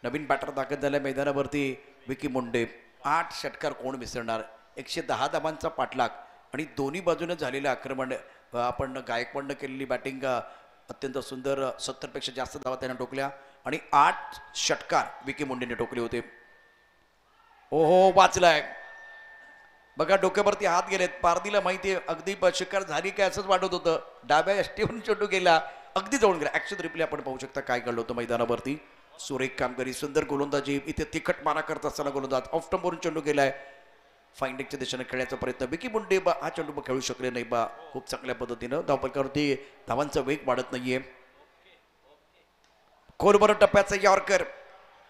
नवीन बॅटर दाखल झाल्या मैदानावरती विकी मुंडे. 8 षटकार कोण विसरणार. 110 धावांचा पाठलाग आणि दोन्ही बाजूने झालेलं आक्रमण. आपण गायकवाडनं केलेली बॅटिंग अत्यंत सुंदर. 70पेक्षा जास्त धावा त्यानं टोकल्या आणि 8 षटकार विकी मुंडेने टोकले होते. ओहो वाचलाय बघा. डोक्यावरती हात गेलेत. पारदीला माहिती आहे अगदी शिकार झाली काय असंच वाटत होतं. डाव्या यष्टीवरून चेंडू गेला अगदी जवळ गेला. ऍक्शन रिप्ले आपण पाहू शकता काय घडलं होतं मैदानावरती. सुरेख कामगिरी सुंदर गोलंदाजी. इथे तिखट मारा करत असताना गोलंदाज ऑफ स्टंपवरून चेंडू गेलाय. फाईंडिंगच्या दिशेने खेळण्याचा प्रयत्न. विकी मुंडे हा चेंडू खेळू शकले नाही खूप चांगल्या पद्धतीनं. धावफलकावरती धावांचा वेग वाढत नाहीये. खोलभर टप्प्याचा यॉर्कर.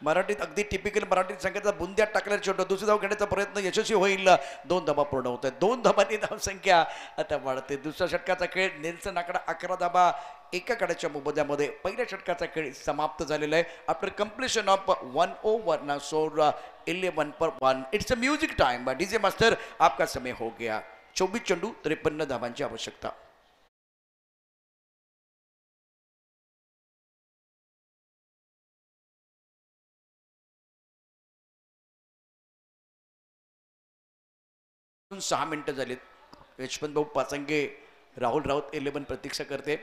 मराठीत अगदी टिपिकल मराठी संख्येचा बुंद्यात टाकल्याचा चेंडू. दुसरी धाव घेण्याचा प्रयत्न यशस्वी होईल. 2 धावा पूर्ण होत आहेत. 2 धावांनी धावसंख्या आता वाढते. दुसऱ्या षटकाचा खेळ नेल्सन आकडा 11 धावा एकाकड्याच्या मोबदल्यामध्ये. पहिल्या षटकाचा खेळ समाप्त झालेला आहे. आफ्टर कम्प्लिशन ऑफ 1 ओव्हर ना सोर 11 पर 1. It's a music time. DJ master आपका समय हो गया. 24 चेंडू 53 धावांची आवश्यकता. सहा मिनिटं झालीत. यशवंत भाऊ पाचंगे राहुल राऊत 11 प्रतीक्षा करते.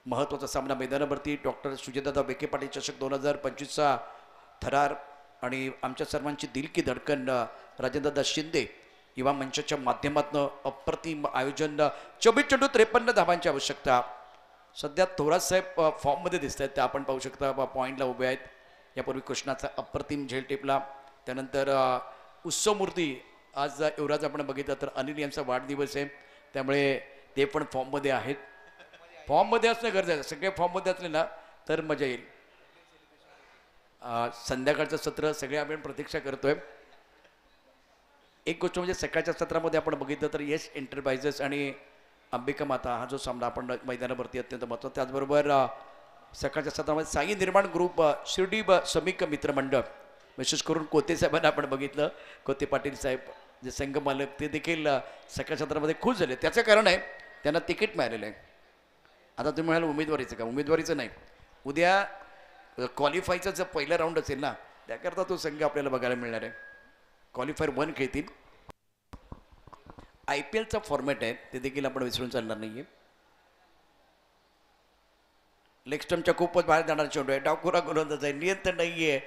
महत्त्वाचा सामना मैदानावरती. डॉक्टर सुजयदादा विखे पाटील चषक 2025चा थरार आणि आमच्या सर्वांची दिल की धडकन राजेंद्रदादा शिंदे युवा मंचाच्या माध्यमातून अप्रतिम आयोजन. 24 चेंडू 53 धावांची आवश्यकता. सध्या थोरात साहेब फॉर्ममध्ये दिसत आहेत. त्या आपण पाहू शकता पॉईंटला उभे आहेत. यापूर्वी कृष्णाचा अप्रतिम झेल टिपला. त्यानंतर उत्सव मूर्ती. आज युवराज आपण बघितलं तर अनिल यांचा वाढदिवस आहे त्यामुळे ते पण फॉर्ममध्ये आहेत. फॉर्ममध्ये असणं गरजेचं. सगळे फॉर्ममध्ये असले ना तर मजा येईल. संध्याकाळचं सत्र सगळे आपण प्रतीक्षा करतोय. एक गोष्ट म्हणजे सकाळच्या सत्रामध्ये आपण बघितलं तर यश एंटरप्राइजेस आणि अंबिका माता हा जो सामना आपण मैदानावरती अत्यंत महत्त्वाचा. त्याचबरोबर सकाळच्या सत्रामध्ये साई निर्माण ग्रुप शिर्डी समिक मित्रमंडळ विशेष करून कोते साहेबांना आपण बघितलं. कोते पाटील साहेब जे संघ मालक ते देखील सकाळच्या सत्रामध्ये खुश झाले. त्याचं कारण आहे त्यांना तिकीट मिळालेलं आहे. आता तुम्ही म्हणाल उमेदवारीचं का. उमेदवारीचं नाही. उद्या क्वालिफायचा जर पहिला राऊंड असेल ना त्याकरता तो संघ आपल्याला बघायला मिळणार आहे. क्वालिफायर 1 खेळतील. IPLचा फॉर्मॅट आहे ते देखील आपण विसरून चालणार नाहीये. लेग स्टंपच्या खूपच बाहेर जाणार चेंडू आहे. डावखुरा गोलंदाज आहे. नियंत्रण नाहीये.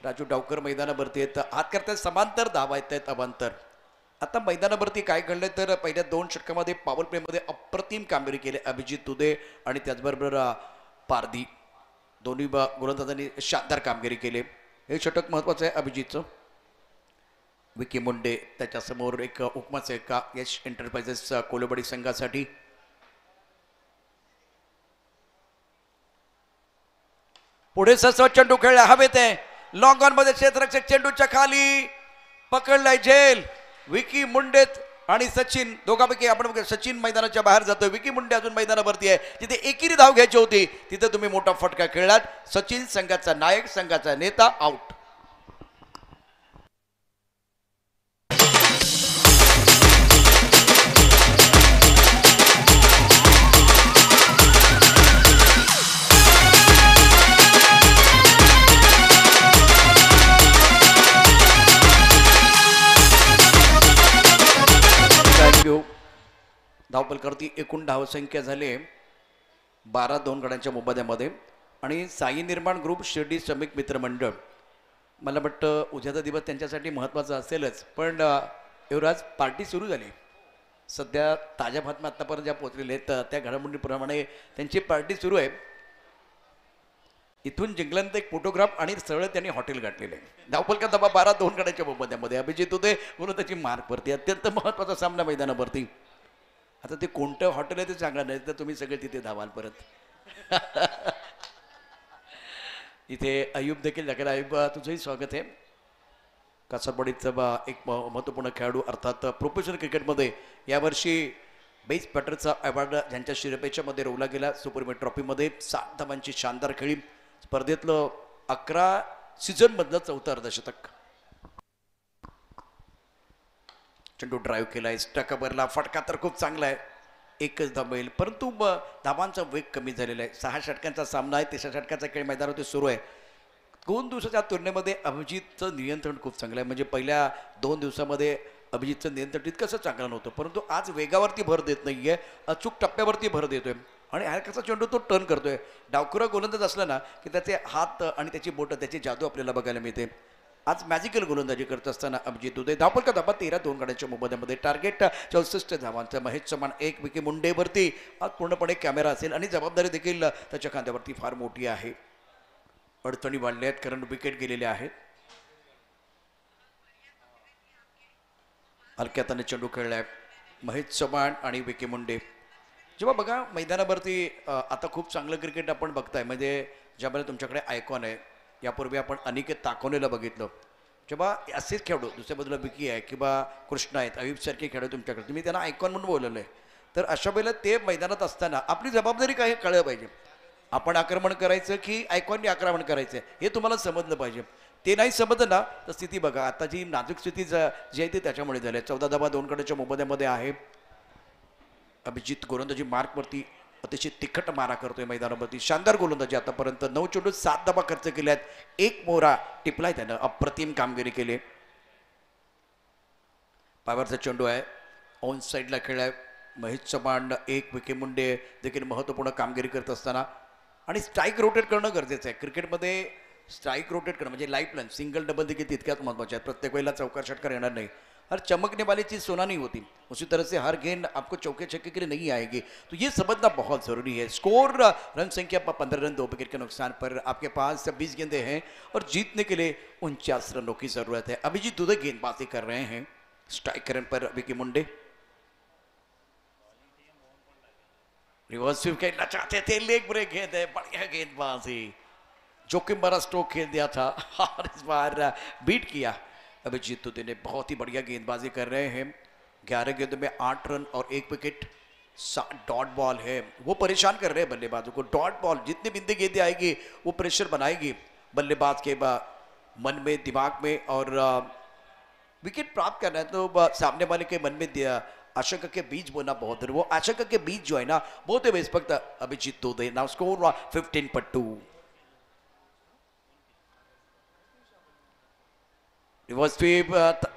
राजू डावकर मैदानावरती आहेत. हात करतायत समांतर धावा येत आहेत अवांतर. आता मैदानावरती काय घडलंय तर पहिल्या 2 षटकामध्ये पॉवर प्लेमध्ये अप्रतिम कामगिरी केली अभिजित दुधे आणि त्याचबरोबर पारदी. दोन्ही गोलंदाजांनी शानदार कामगिरी केली. हे षटक महत्त्वाचं आहे अभिजितचं. विकी मुंडे त्याच्यासमोर एक उपमाचं आहे का यश एंटरप्राइजेस कोलबडी संघासाठी. पुढे ससवत चेंडू खेळला हवेत आहे. लॉंग ऑन मध्ये क्षेत्ररक्षक चेंडूच्या खाली पकडलाय झेल. विकी मुंडेत आणि सचिन दोघांपैकी आपण सचिन मैदानाच्या बाहेर जातोय. विकी मुंडे अजून मैदानावरती आहे. जिथे एकेरी धाव घ्यायची होती तिथे तुम्ही मोठा फटका खेळलात. सचिन संघाचा नायक संघाचा नेता आउट. धावपलकावरती एकूण धावसंख्या झाली 12 गड्यांच्या मोबदल्यामध्ये. आणि साई निर्माण ग्रुप शिर्डी श्रमिक मित्रमंडळ, मला वाटतं उद्याचा दिवस त्यांच्यासाठी महत्त्वाचा असेलच. पण युवराज, पार्टी सुरू झाली. सध्या ताज्या बातम्या आत्तापर्यंत ज्या पोचलेल्या आहेत त्या घडामोडीप्रमाणे त्यांची पार्टी सुरू आहे. इथून जिंकल्यानंतर एक फोटोग्राफ आणि सरळ त्यांनी हॉटेल गाठलेलं आहे. धावपलका दबा 12 गड्यांच्या मोबदल्यामध्ये अभिजित होते म्हणून त्याची मार्कवरती अत्यंत महत्त्वाचा सामना मैदानावरती. आता ते कोणतं हॉटेल आहे ते सांगणार नाही तर तुम्ही सगळे तिथे धावाल परत. इथे अयुब देखील लागेल. अयुब, तुझंही स्वागत आहे. कासारवाडीचा एक महत्त्वपूर्ण खेळाडू, अर्थात प्रोफेशनल क्रिकेटमध्ये यावर्षी बेस्ट बॅटरचा अवॉर्ड ज्यांच्या शिरपेच्यामध्ये रोवला गेला. सुपरमेट ट्रॉफीमध्ये 7 धावांची शानदार खेळी, स्पर्धेतलं 11 सीझनमधलं 4थं अर्धशतक. चेंडू ड्राईव्ह केलाय, स्टकबरला फटका तर खूप चांगला आहे, एकच धाव मिळेल. परंतु धावांचा वेग कमी झालेला आहे. 6 षटकांचा सामना आहे, 3ऱ्या षटकाचा खेळ मैदानावरती सुरू आहे. 2 दिवसाच्या तुलनेमध्ये अभिजितचं नियंत्रण खूप चांगलं आहे. म्हणजे पहिल्या 2 दिवसामध्ये अभिजितचं नियंत्रण तितकंसं चांगलं नव्हतं, परंतु आज वेगावरती भर देत नाहीये, अचूक टप्प्यावरती भर देतोय आणि हलकासा चेंडू तो टर्न करतोय. डावखुरा गोलंदाज असला ना की त्याचे हात आणि त्याची बोटं, त्याची जादू आपल्याला बघायला मिळते. आज मॅजिकल गोलंदाजी करत असताना अभिजित उदय. धावपलका धाबा 13 गड्यांच्या मोबदल्यामध्ये. टार्गेट 64 धावांचं. महेश चव्हाण 1 विकेट. मुंडेवरती आज पूर्णपणे कॅमेरा असेल आणि जबाबदारी देखील त्याच्या खांद्यावरती फार मोठी आहे. अडचणी वाढल्या आहेत कारण विकेट गेलेले आहेत. हलक्याताने चेंडू खेळलाय महेश चव्हाण आणि विके मुंडे. जेव्हा बघा मैदानावरती आता खूप चांगलं क्रिकेट आपण बघताय, म्हणजे ज्यामध्ये तुमच्याकडे आयकॉन आहे. यापूर्वी आपण अनिकेत ताकोनेला बघितलं. जेव्हा असेच खेळाडू, दुसऱ्या बाजूला विकी आहे किंवा कृष्णा आहेत, अयुबसारखे खेळाडू तुमच्याकडे, तुम्ही त्यांना आयकॉन म्हणून बोलवलं आहे, तर अशा वेळेला ते मैदानात असताना आपली जबाबदारी काय हे कळलं पाहिजे. आपण आक्रमण करायचं की आयकॉनने आक्रमण करायचं हे तुम्हाला समजलं पाहिजे. ते नाही समजलं ना तर स्थिती बघा. आता जी नाजूक स्थिती जी आहे ती त्याच्यामुळे झाली आहे. 14 धावा 2 गड्यांच्या मोबदल्यामध्ये आहे. अभिजित गोलंदाजी मार्कवरती अतिशय तिखट मारा करतोय मैदानावरती. शानदार गोलंदाजी. आतापर्यंत 9 चेंडू 7 धावा खर्च केल्यात, 1 मोहरा टिपलाय त्यानं. अप्रतिम कामगिरी केली. पायवरचा चेंडू आहे, ऑन साईडला खेळाय महेश चव्हाण. 1 विकेट. मुंडे देखील महत्त्वपूर्ण कामगिरी करत असताना आणि स्ट्राईक रोटेट करणं गरजेचं आहे. क्रिकेटमध्ये स्ट्राईक रोटेट करणं म्हणजे लाईफ लाईन, सिंगल डबल देखील तितक्यात महत्त्वाचे आहेत. प्रत्येक वेळेला चौकार षटकार येणार नाही. हर चमकने वाली चीज़ सोना नहीं होती, उसी तरह से हर गेंद आपको चौके छक्के के लिए नहीं आएगी. तो ये समझना बहुत ज़रूरी है. स्कोर रन संख्या 15 रन 2 विकेट के नुकसान पर आपके पास 20 गेंदें हैं और जीतने के लिए 49 रनों की ज़रूरत है. अभिजीत दुबे गेंदबाजी कर रहे हैं. स्ट्राइक रन पर विकी मुंडे. रिवर्स स्वीप खेलना चाहते थे, लेग ब्रेक गेंद है, बढ़िया गेंदबाजी. जोखिम भरा स्ट्रोक खेल दिया था और इस बार बीट किया. अभिजीत दुबे ने बहुत ही बढ़िया गेंदबाजी कर रहे हैं. 11 गेंदों में 8 रन और 1 विकेट. डॉट बॉल है, वो परेशान कर रहे हैं बल्लेबाजों को. डॉट बॉल जितनी बिंदी गेंदें आएगी वो प्रेशर बनाएगी बल्लेबाज के मन में, दिमाग में. और विकेट प्राप्त करना है तो सामने वाले के मन में आशंका के बीज बोना बहुत जरूरी. वो आशंका के बीज जो है ना बहुत है इस वक्त Abhijeet Dubey. Now score 15-2. Reverse sweep,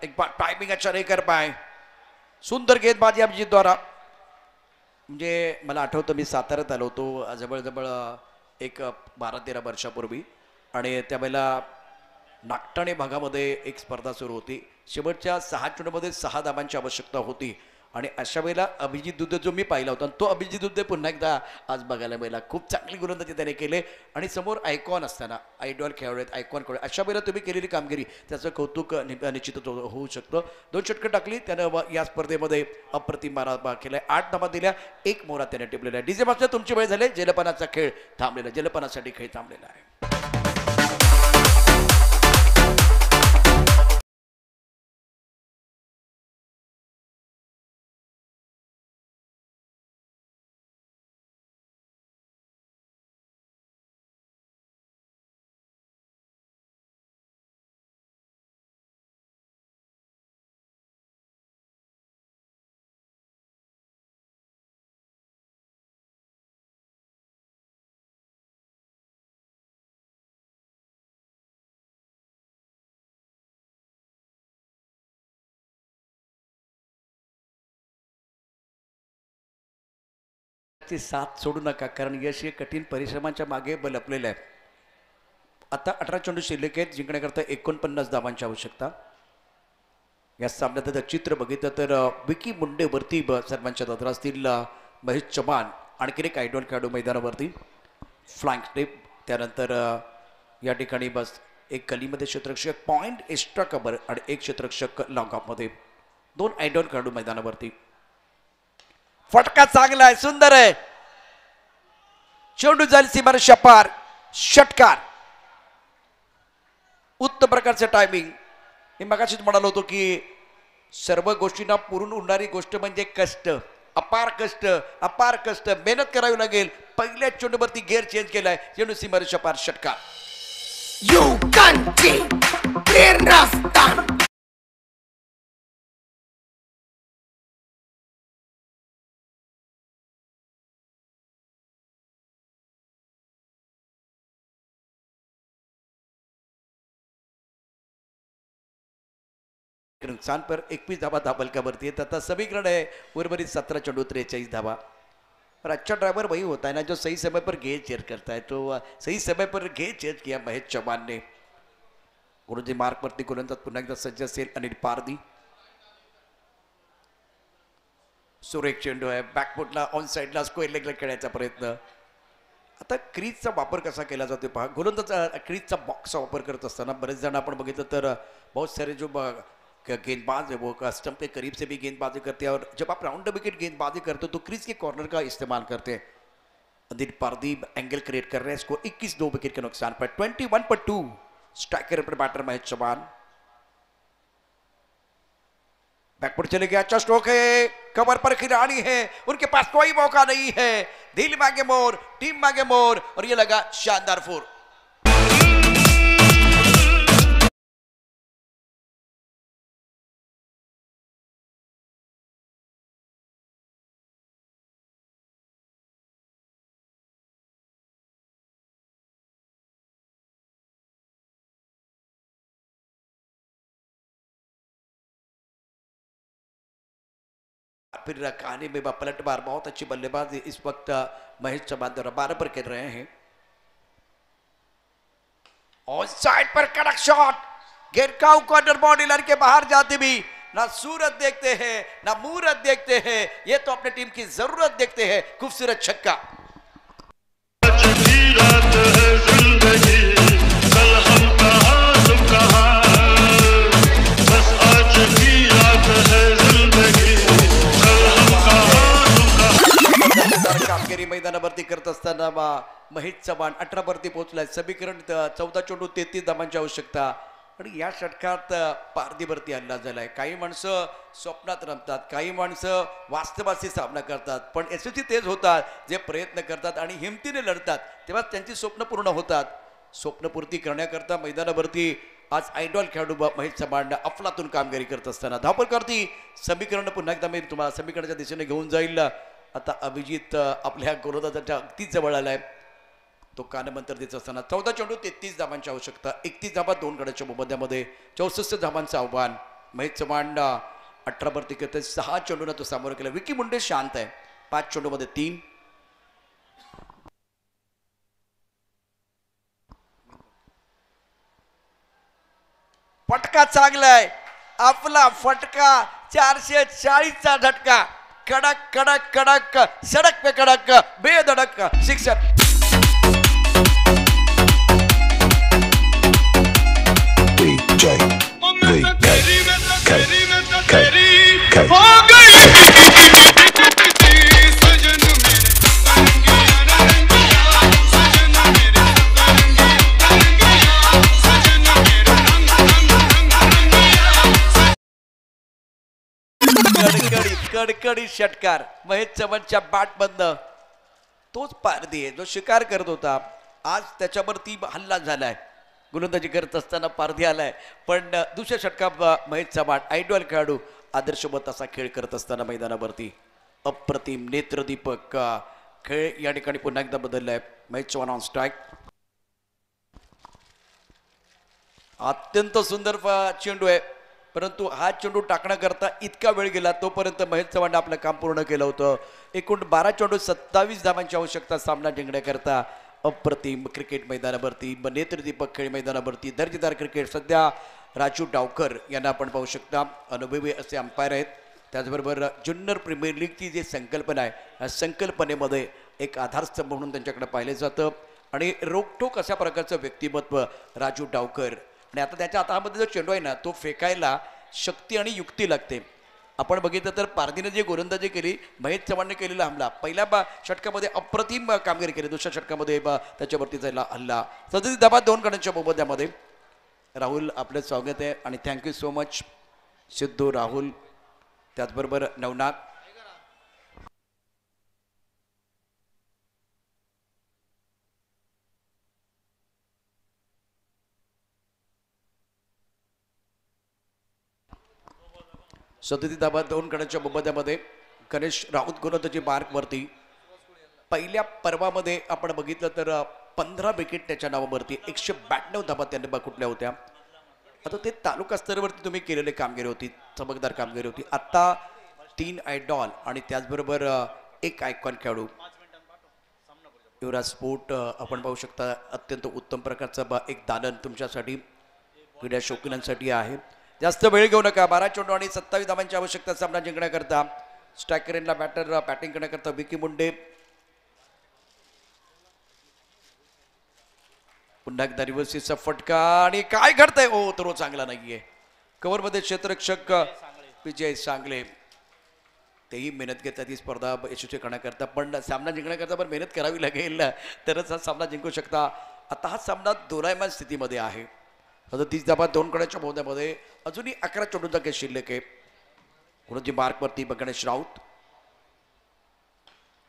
एक बार टाइमिंग अच्छा नहीं कर पाए. सुंदर गेंदबाजी अभिजीत द्वारा. म्हणजे मला आठवतं मी साताऱ्यात आलो होतो जवळजवळ एक 12-13 वर्षापूर्वी आणि त्यावेळेला नागठाणे भागामध्ये एक स्पर्धा सुरू होती. शेवटच्या 6 चेंडूमध्ये 6 धावांची आवश्यकता होती आणि अशा वेळेला अभिजित दुबे जो मी पाहिला होता तो अभिजित दुबे पुन्हा एकदा आज बघायला मिळाला. खूप चांगली गोलंदाजी त्याने केले आणि समोर आयकॉन असताना, आयडॉल खेळाडू आहेत, आयकॉन खेळाडू, अशा वेळेला तुम्ही केलेली कामगिरी त्याचं कौतुक निश्चितच होऊ शकतं. 2 षटकं टाकली त्यानं या स्पर्धेमध्ये. अप्रतिम मारा केलाय. 8 धावा दिल्या, 1 मोहरा त्याने टिपलेला आहे. डीजे मास्टर तुमची वेळ झाले. जलपानाचा खेळ थांबलेला, जलपानासाठी खेळ थांबलेला आहे. यशाची साथ सोडू नका, कारण यश हे कठीण परिश्रमांच्या मागे लपलेलं आहे. आता 18 चेंडू शिल्लक आहेत. जिंकण्याकरता 49 धावांची आवश्यकता. या सामन्यात जर चित्र बघितलं तर विकी मुंडेवरती सर्वांच्या नजरा असतील. महेश चव्हाण आणखीन एक आयडॉल खेळाडू मैदानावरती. फ्लँक स्टेप, त्यानंतर या ठिकाणी बस एक गलीमध्ये क्षेत्ररक्षक, पॉइंट एक्स्ट्रा कव्हर आणि एक क्षेत्ररक्षक लॉंग ऑफमध्ये. 2 आयडॉल खेळाडू मैदानावरती. फटका चांगला आहे, सुंदर आहे. चेंडू जाईल सीमारेषा पार. षटकार. उत्तम प्रकारचं टायमिंग. मी मगाशीच म्हणालो होतो की सर्व गोष्टींना पुरून उडणारी गोष्ट म्हणजे कष्ट. अपार कष्ट, अपार कष्ट, मेहनत करावी लागेल. पहिल्या चेंडूवरती गेअर चेंज केलाय. चेंडू सीमारेषा पार. षटकार. नुकसान पर 21 धावा धाबलकावरती आहेत. आता समीकरण है उर्वरित 17 चेंडू 43 धावा. और अच्छा ड्राइवर वही होता है ना जो सही समय पर गेयर चेयर करता है. तो सही समय पर गेयर चेयर किया महेश चव्हाण ने. गुरुजी मार्क वरती गोलंदाज पुन्हा एकदा सज्ज असेल. अनिल पारदी. सुरेख चेंडू आहे. बॅकफुटला ऑन साईडला स्क्वेअर लेगला खेळायचा प्रयत्न. आता क्रीजचा वापर कसा केला जातो पहा. गोलंदाज क्रीजचा बॉक्सचा वापर करत असताना बरेच जण आपण बघितलं तर बहुत सारे जो गेंदबाज है वो स्टंप के करीब से भी गेंदबाजी करते हैं. और जब आप राउंड द विकेट गेंदबाजी करते हो तो क्रीज के कॉर्नर का इस्तेमाल करते हैं. अनिल पारदी एंगल क्रिएट कर रहे हैं. स्कोर 21-2 विकेट के नुकसान पर. 21-2 स्ट्राइकर पर बैटर महेश चव्हाण. बैकफुट चले गया. अच्छा स्ट्रोक है. कवर पर खिलाड़ी है, उनके पास कोई मौका नहीं है. दिल मांगे मोर, टीम मांगे मोर, और ये लगा शानदार फोर. फिर कहानी में पलटवार. बहुत अच्छी बल्लेबाज इस वक्त महेश चव्हाण द्वारा 12 पर खेल रहे हैं. ऑन साइड पर कड़क शॉट. गिरकाऊ कॉर्नर बॉडी लड़के बाहर जाते भी ना सूरत देखते हैं ना मूरत देखते हैं. ये तो अपने टीम की जरूरत देखते हैं. खूबसूरत छक्का. कामगिरी मैदानावरती करत असताना महेश चव्हाण 18 वरती पोहोचलाय. समीकरण 14 चेंडू 33 धावांची आवश्यकता. आणि या षटकात पारदीवरती हल्ला झालाय. काही माणसं स्वप्नात रमतात, काही माणसं वास्तवाशी सामना करतात, पण यशस्वी तेच होतात जे प्रयत्न करतात आणि हिमतीने लढतात. तेव्हा त्यांची स्वप्न पूर्ण होतात. स्वप्नपूर्ती करण्याकरता मैदानावरती आज आयडॉल खेळाडू महेश चव्हाण अफलातून कामगिरी करत असताना धावपळ करती. समीकरण पुन्हा एकदा मी तुम्हाला समीकरणाच्या दिशेने घेऊन जाईल. आता अभिजित आपल्या गोलंदाजाच्या अगदी जवळ आलाय. तो कानमंत्र देत असताना 14 चेंडू 33 धावांची आवश्यकता. 31 धावा 2 गड्याच्या मोबदल्यामध्ये 64 धावांचं आव्हान. महेश चव्हाण 18 वरती करते. 6 चेंडूंना तो सामोरं केला. विकी मुंडे शांत आहे. 5 चेंडूमध्ये 3. फटका चांगला आहे. आपला फटका 440चा झटका. कड़क कड़क कड़क सड़क पे कड़क बेधड़क सिक्सर. कडकडी षटकार. महेश चव्हाणच्या बॅट बंद. तोच पारदी आहे जो शिकार करत होता. आज त्याच्यावरती हल्ला झालाय. गोलंदाजी करत असताना पारधी आलाय. पण दुसऱ्या षटकात महेश चव्हाण आयडॉल खेळाडू आदर्शवत असा खेळ करत असताना मैदानावरती अप्रतिम नेत्रदीपक खेळ या ठिकाणी पुन्हा एकदा बदललाय. Mahesh Chavan on strike. अत्यंत सुंदर चेंडू आहे. परंतु हा चेंडू टाकण्याकरता इतका वेळ गेला, तोपर्यंत महेश चव्हाण आपलं काम पूर्ण केलं होतं. एकूण 12 चेंडू 27 धावांची आवश्यकता सामना जिंकण्याकरता. अप्रतिम क्रिकेट मैदानावरती, नेत्रदीपक खेळ मैदानावरती दर्जेदार क्रिकेट. सध्या राजू डावकर यांना आपण पाहू शकता, अनुभवी असे अंपायर आहेत. त्याचबरोबर ज्युनियर प्रीमियर लीगची जी संकल्पना आहे, या संकल्पनेमध्ये एक आधारस्तंभ म्हणून त्यांच्याकडे पाहिलं जातं आणि रोकटोक अशा प्रकारचं व्यक्तिमत्व राजू डावकर. आणि आता त्याच्या हातामध्ये जो चेंडू आहे ना, तो फेकायला शक्ती आणि युक्ती लागते. आपण बघितलं तर पारदीने जी गोलंदाजी केली, महेश चव्हाणने केलेला हमला पहिल्या षटकामध्ये अप्रतिम कामगिरी केली. दुसऱ्या षटकामध्ये त्याच्यावरती जायला हल्ला. 37 धावा 2 गड्यांच्या मोबदल्यामध्ये. राहुल आपलं स्वागत आहे आणि thank you so much Sidhu, Rahul, त्याचबरोबर नवनाथ. सदतीस धावा 2 गड्यांच्या मोबदल्यामध्ये. गणेश राऊत गोलंदाजी मार्कवरती. पहिल्या पर्वामध्ये आपण बघितलं तर 15 विकेट त्याच्या नावावरती, 192 धावा त्यांनी कुठल्या होत्या. आता ते तालुका स्तरावरती तुम्ही केलेली कामगिरी होती, चमकदार कामगिरी होती. आता 3 आयडॉल आणि त्याचबरोबर 1 आयकॉन खेळाडू. युवराज स्पोर्ट आपण पाहू शकता, अत्यंत उत्तम प्रकारचा एक दालन तुमच्यासाठी, क्रीडा शौकीनांसाठी आहे. जास्त वेळ घेऊ नका. 12 चेंडू आणि 27 धावांची आवश्यकता सामना जिंकण्याकरता. स्ट्रायकरला बॅटिंग करण्याकरता विकी मुंडे. पुन्हा एकदा रिव्हर्सीचा फटका आणि काय घडतंय, ओ तो चांगला नाहीये. कव्हरमध्ये क्षेत्ररक्षक विजय सांगले, तेही मेहनत घेतात ही स्पर्धा यशस्वी करण्याकरता. पण सामना जिंकण्याकरता पण मेहनत करावी लागेल, तरच हा सामना जिंकू शकता. आता हा सामना दोलायमान स्थितीमध्ये आहे. 30 धावा 2 गड्यांच्या मोबदल्यामध्ये. अजूनही 11 चेंडूचा काही शिल्लक आहे. कोणाची मार्कवरती गणेश राऊत.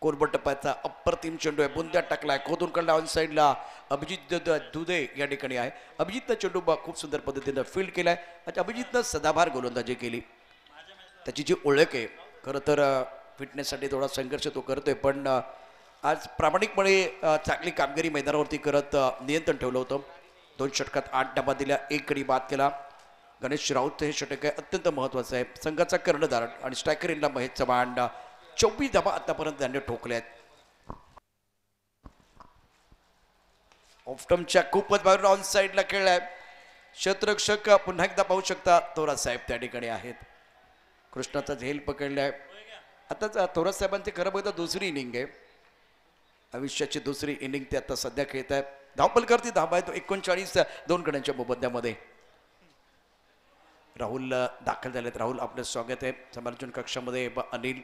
कोरबट टप्प्याचा अप्रतिम चेंडू आहे, बुंद्यात टाकलाय, खोदून काढला ऑन साईडला. अभिजित दुधे या ठिकाणी आहे. अभिजितनं चेंडू खूप सुंदर पद्धतीनं फील्ड केलाय. आता अभिजितनं सदाभार गोलंदाजी केली. त्याची जी ओळख आहे, खरं तर फिटनेससाठी थोडा संघर्ष तो करतोय, पण आज प्रामाणिकपणे चांगली कामगिरी मैदानावरती करत नियंत्रण ठेवलं होतं. 2 षटकात 8 धावा दिल्या, 1 गडी बाद केला. गणेश राऊत हे षटक आहे अत्यंत महत्त्वाचं आहे. संघाचा कर्णधार आणि स्ट्रायकर इनला महेश चव्हाण. 24 धावा आतापर्यंत त्यांनी ठोकल्या आहेत. ऑफ्टमच्या खूपच बाहेर ऑन साईडला खेळलाय. क्षेत्ररक्षक पुन्हा एकदा पाहू शकता, थोरात साहेब त्या ठिकाणी आहेत. कृष्णाचा झेल पकडलाय. आताच थोरात साहेबांची खरं बघता दुसरी इनिंग आहे, आयुष्याची दुसरी इनिंग ते आता सध्या खेळत आहेत. धावपल करती धावा आहे तो 39 2 गड्यांच्या मोबदल्यामध्ये. राहुल दाखल झालेत. राहुल आपलं स्वागत आहे समालोचन कक्षामध्ये. अनिल,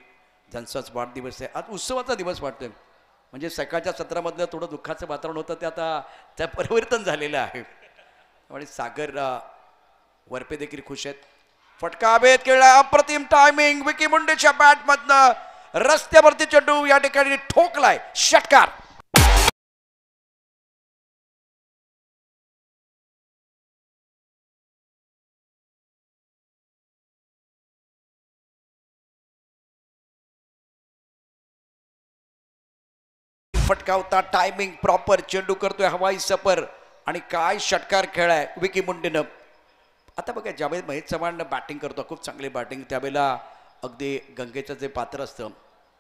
ज्यांचाच वाढदिवस आहे आज, उत्सवाचा दिवस वाटतोय. म्हणजे सकाळच्या सत्रामधलं थोडं दुःखाचं वातावरण होतं, ते आता त्या परिवर्तन झालेलं आहे. आणि सागर वरपे देखील खुश आहेत. फटका हवेत खेळला, अप्रतिम टायमिंग. विकी मुंडेच्या बॅटमधनं रस्त्यावरती चेंडू या ठिकाणी ठोकलाय, षटकार. फटका होता, टायमिंग प्रॉपर, चेंडू करतोय हवाई सफर आणि काय षटकार खेळाय विकी मुंडेनं. आता बघा, ज्यावेळेस महेश चव्हाण बॅटिंग करतो, खूप चांगली बॅटिंग, त्यावेळेला अगदी गंगेचं जे पात्र असतं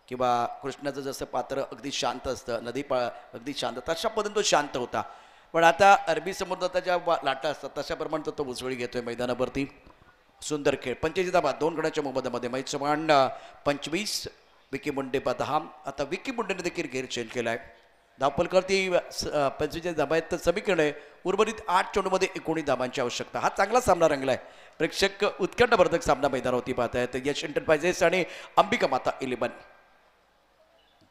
किंवा कृष्णाचं जसं पात्र अगदी शांत असतं, नदी अगदी शांत, तशा पद्धतीने तो शांत होता. पण आता अरबी समुद्राच्या ज्या लाटा असतात तशाप्रमाणे तो उसळी घेतोय मैदानावरती. सुंदर खेळ. 25 धावा 2 गड्यांच्या मोबदल्यामध्ये. महेश चव्हाण 25, विकी मुंडे 10. आता विकी मुंडेने देखील गेअर चेंज केलाय. धावपलकरती 25 धाबा आहेत तर समीकरण उर्वरित 8 चेंडूमध्ये 19 धाबांची आवश्यकता. हा चांगला सामना रंगलाय. प्रेक्षक उत्कंठवर्धक सामना मैदानावरती पाहत आहेत. यश एंटरप्राइजेस आणि अंबिका माता 11,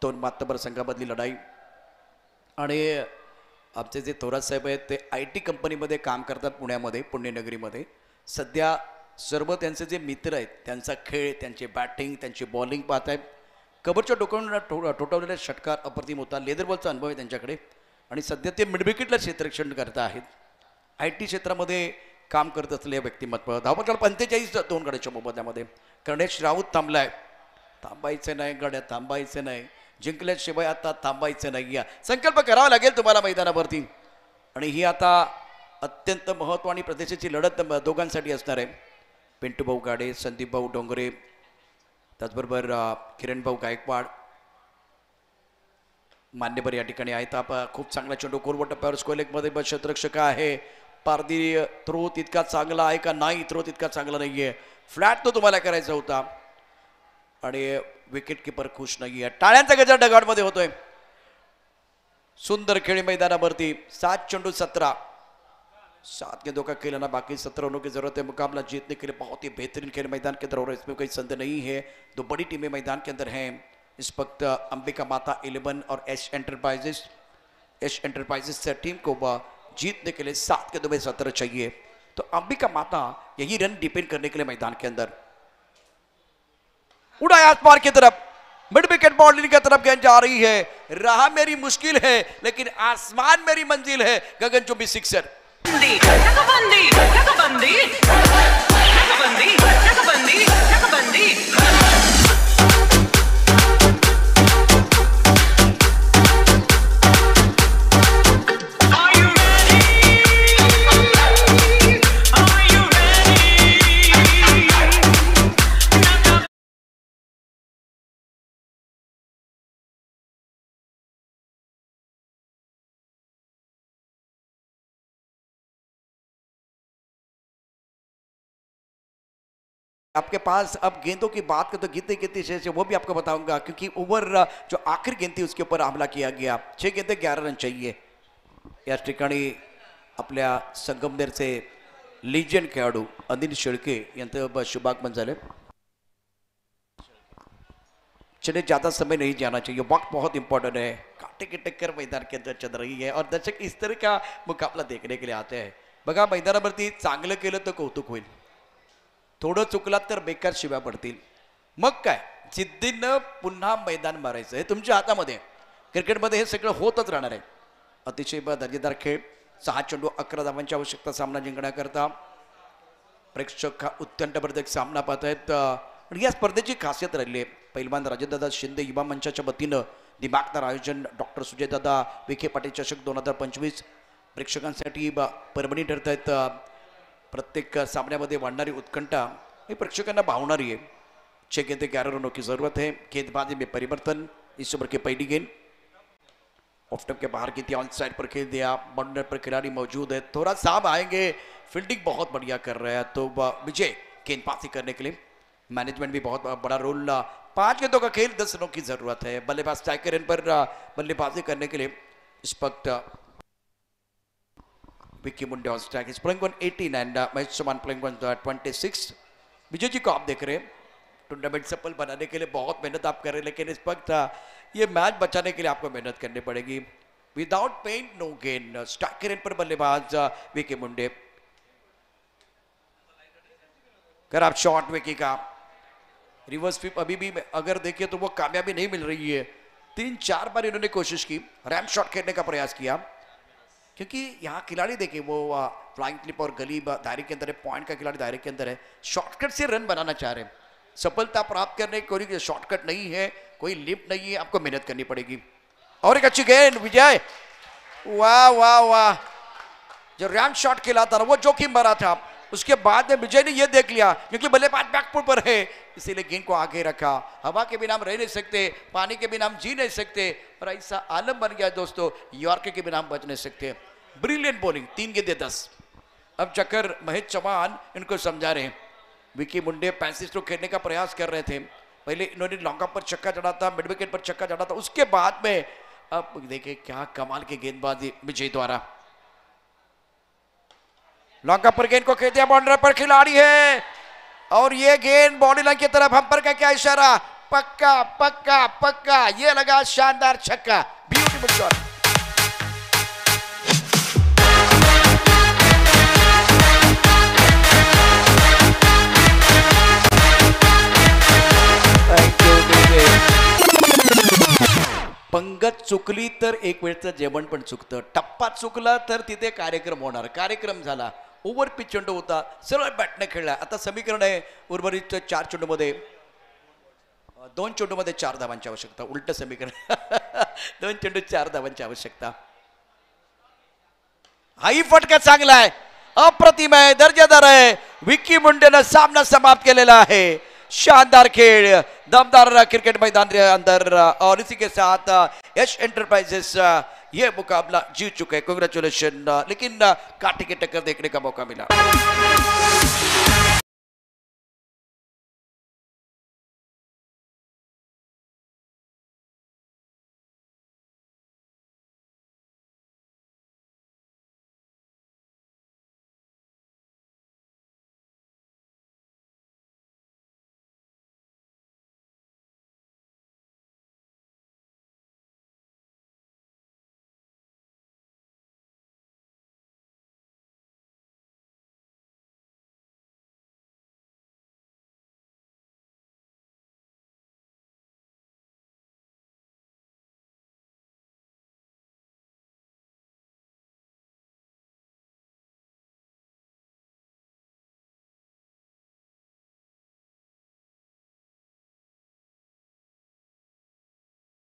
2 मातबर संघामधली लढाई. आणि आमचे जे थोरात साहेब आहेत ते IT कंपनीमध्ये काम करतात पुण्यामध्ये, पुण्यनगरीमध्ये. सध्या सर्व त्यांचे जे मित्र आहेत त्यांचा खेळ, त्यांची बॅटिंग, त्यांची बॉलिंग पाहत आहेत. कबरच्या डोक्यावर ठोठावलेला षटकार अप्रतिम होता. लेदर बॉलचा अनुभव आहे त्यांच्याकडे आणि सध्या ते मिडविकेटला क्षेत्ररक्षण करत आहेत. IT क्षेत्रामध्ये काम करत असलेले व्यक्तिमत्व. धावपल 45 2 गड्याच्या मोबदल्यामध्ये. गणेश राऊत थांबलाय. थांबायचं नाही गड्या, थांबायचं नाही. जिंकल्याशिवाय आता थांबायचं नाही. संकल्प करावा लागेल तुम्हाला मैदानावरती. आणि ही आता अत्यंत महत्त्व आणि प्रदेशाची लढत दोघांसाठी असणार आहे. पिंटू भाऊ गाडे, संदीप भाऊ डोंगरे, त्याचबरोबर किरण भाऊ गायकवाड मान्यवर या ठिकाणी आहेत. खूप चांगला चेंडू कोरवट टप्प्यावर स्क्वेअर लेगमध्ये क्षेत्ररक्षक आहे. पारदी थ्रो तितका चांगला आहे का नाही? थ्रो तितका चांगला नाहीये. फ्लॅट तो तुम्हाला करायचा होता आणि विकेट किपर खुश नाहीये. टाळ्यांचा गजर डगआउटमध्ये होतोय. सुंदर खेळी मैदानावरती 7 चेंडू 17, 7 गेंदों का खेल ना, बाकी 17 रनों की जरूरत है मुकाबला जीतने के लिए. बहुत ही बेहतरीन खेल मैदान के अंदर हो रहा है, इसमें कोई संदेह नहीं है. 2 बड़ी टीमें मैदान के अंदर हैं इस वक्त. अंबिका माता 11 और एश एंटरप्राइजेस से टीम को जीतने के लिए 7 गेंदों में 17 चाहिए. तो अंबिका माता यही रन डिपेंड करने के लिए मैदान के अंदर उड़ाया आसमान की तरफ. मिड विकेट बाउंड्री की तरफ गेंद जा रही है. राह मेरी मुश्किल है लेकिन आसमान मेरी मंजिल है. गगनचुंबी सिक्सर. आपके पास अब गेंदों की बात करें तो कितनी कितनी शेष है वो भी आपको बताऊंगा, क्योंकि ओवर जो आखिरी गेंद थी उसके ऊपर हमला किया गया. 6 गेंदे 11 रन चाहिए. या ठिकाणी आपल्या संगमनेरचे लिजंड खेळाडू अनिल शेळके यांचं शुभागमन झालं. चले ज़्यादा समय नहीं जाना चाहिए, वक्त बहुत इंपॉर्टेंट है. कांटे की टक्कर मैदान के अंदर चल रही है और दर्शक इस तरह का मुकाबला देखने के लिए आते हैं. बघा मैदानावरती चांगलं केलं तर कौतुक होईल, थोडं चुकलात तर बेकार शिव्या पडतील. मग काय, जिद्दीनं पुन्हा मैदान मारायचं हे तुमच्या हातामध्ये. क्रिकेटमध्ये हे सगळं होतच राहणार आहे. अतिशय दर्जेदार खेळ. 6 चेंडू 11 धावांची आवश्यकता सामना जिंकण्याकरता. प्रेक्षक हा उत्कंठावर्धक सामना पाहत आहेत. आणि या स्पर्धेची खासियत राहिली आहे. पैलवान राजेंद्रदादा शिंदे युवा मंचाच्या वतीनं दिमागदार आयोजन डॉक्टर सुजयदादा विखे पाटील चषक 2025 प्रेक्षकांसाठी परभणी ठरत आहेत. प्रत्येक सामन्यामध्ये वाढणारी उत्कंठा ही प्रेक्षकांना भावणारी है. 6 गेंदे 11 रनों की जरूरत है. गेंदबाजी में परिवर्तन. इस ओवर की पहली गेंद ऑफ स्टंप के बाहर की थी, ऑन साइड पर खेल दिया. बाउंड्री पर खिलाड़ी मौजूद है, थोड़ा साफ आएंगे. फील्डिंग बहुत बढ़िया कर रहा है तो विजय गेंदबाजी करने के लिए. मैनेजमेंट भी बहुत बड़ा रोल. 5 गेंदों का खेल 10 रनों की जरूरत है. बल्लेबाज स्ट्राइकर इन पर बल्लेबाजी करने के लिए इस वक्त Vicky Munde on strike. Is playing on 18 and Mahesh Chauhan playing on 26. Vijay ji को आप देख रहे हैं, टूर्नामेंट सफल बनाने के लिए बहुत मेहनत आप कर रहे हैं, लेकिन इस वक्त ये मैच बचाने के लिए आपको मेहनत करनी पड़ेगी. Without pain no gain. Striker इन पर बल्लेबाज विक्की मुंडे. खराब शॉट विक्की का. रिवर्स स्वीप अभी भी अगर देखिए तो वो कामयाबी नहीं मिल रही है. 3-4 बार इन्होंने कोशिश की, रैम शॉट खेलने का प्रयास किया, क्योंकि यहाँ खिलाड़ी देखिए वो फ्लाइंग क्लिप और गली दायरे के अंदर है. पॉइंट का खिलाड़ी दायरे के अंदर है, शॉर्टकट से रन बनाना चाह रहे हैं. सफलता प्राप्त करने की कोई शॉर्टकट नहीं है, कोई लिफ्ट नहीं है, आपको मेहनत करनी पड़ेगी. और एक अच्छी गेंद विजय. वाह वाह वाह. जो रैम शॉट खेला था वो जोखिम भरा था. उसके बाद में विजय ने ये देख लिया क्योंकि बल्लेबाज बैकफुट पर है, इसीलिए गेंद को आगे रखा. हवा के बिना हम रह नहीं सकते, पानी के बिना हम जी नहीं सकते, और ऐसा आलम बन गया दोस्तों, यॉर्कर के बिना हम बच नहीं सकते. Brilliant bowling. 3 गेंदे 10. अब चक्कर महेश चौहान इनको समझा रहे हैं. विकी मुंडे 35 स्ट्रोक खेलने का प्रयास कर रहे थे. पहले इन्होंने लॉन्ग पर छक्का चढ़ा था, मिड विकेट पर छक्का चढ़ा था, उसके बाद में अब देखिए क्या कमाल की गेंदबाजी विजय द्वारा. लॉन्ग पर गेंद को खेल दिया, बाउंड्री पर खिलाड़ी है और ये गेंद बॉडी लाइन की तरफ. हम पर का क्या इशारा? पक्का पक्का पक्का. ये लगा शानदार छक्का. Beautiful shot. पंगत चुकली तर एक वेळचं जेवण पण चुकतं. टप्पा चुकला तर तिथे कार्यक्रम होणार. कार्यक्रम झाला. ओव्हर पिच चेंडू होता, सरळ बॅटने खेळला. आता समीकरण आहे उर्वरित 4 चेंडूमध्ये 2 चेंडूमध्ये 4 धावांची आवश्यकता. उलट समीकरण. 2 चेंडू 4 धावांची आवश्यकता. हाही फटका चांगला आहे. अप्रतिम आहे, दर्जेदार आहे. विक्की मुंडेनं सामना समाप्त केलेला आहे. शानदार खेळ, दमदार क्रिकेट मैदान अंदर और इसी के साथ यश एंटरप्राइजेस ये मुकाबला जीत चुके हैं. कांग्रेचुलेशन. लेकिन कांटे की टक्कर देखने का मौका मिला.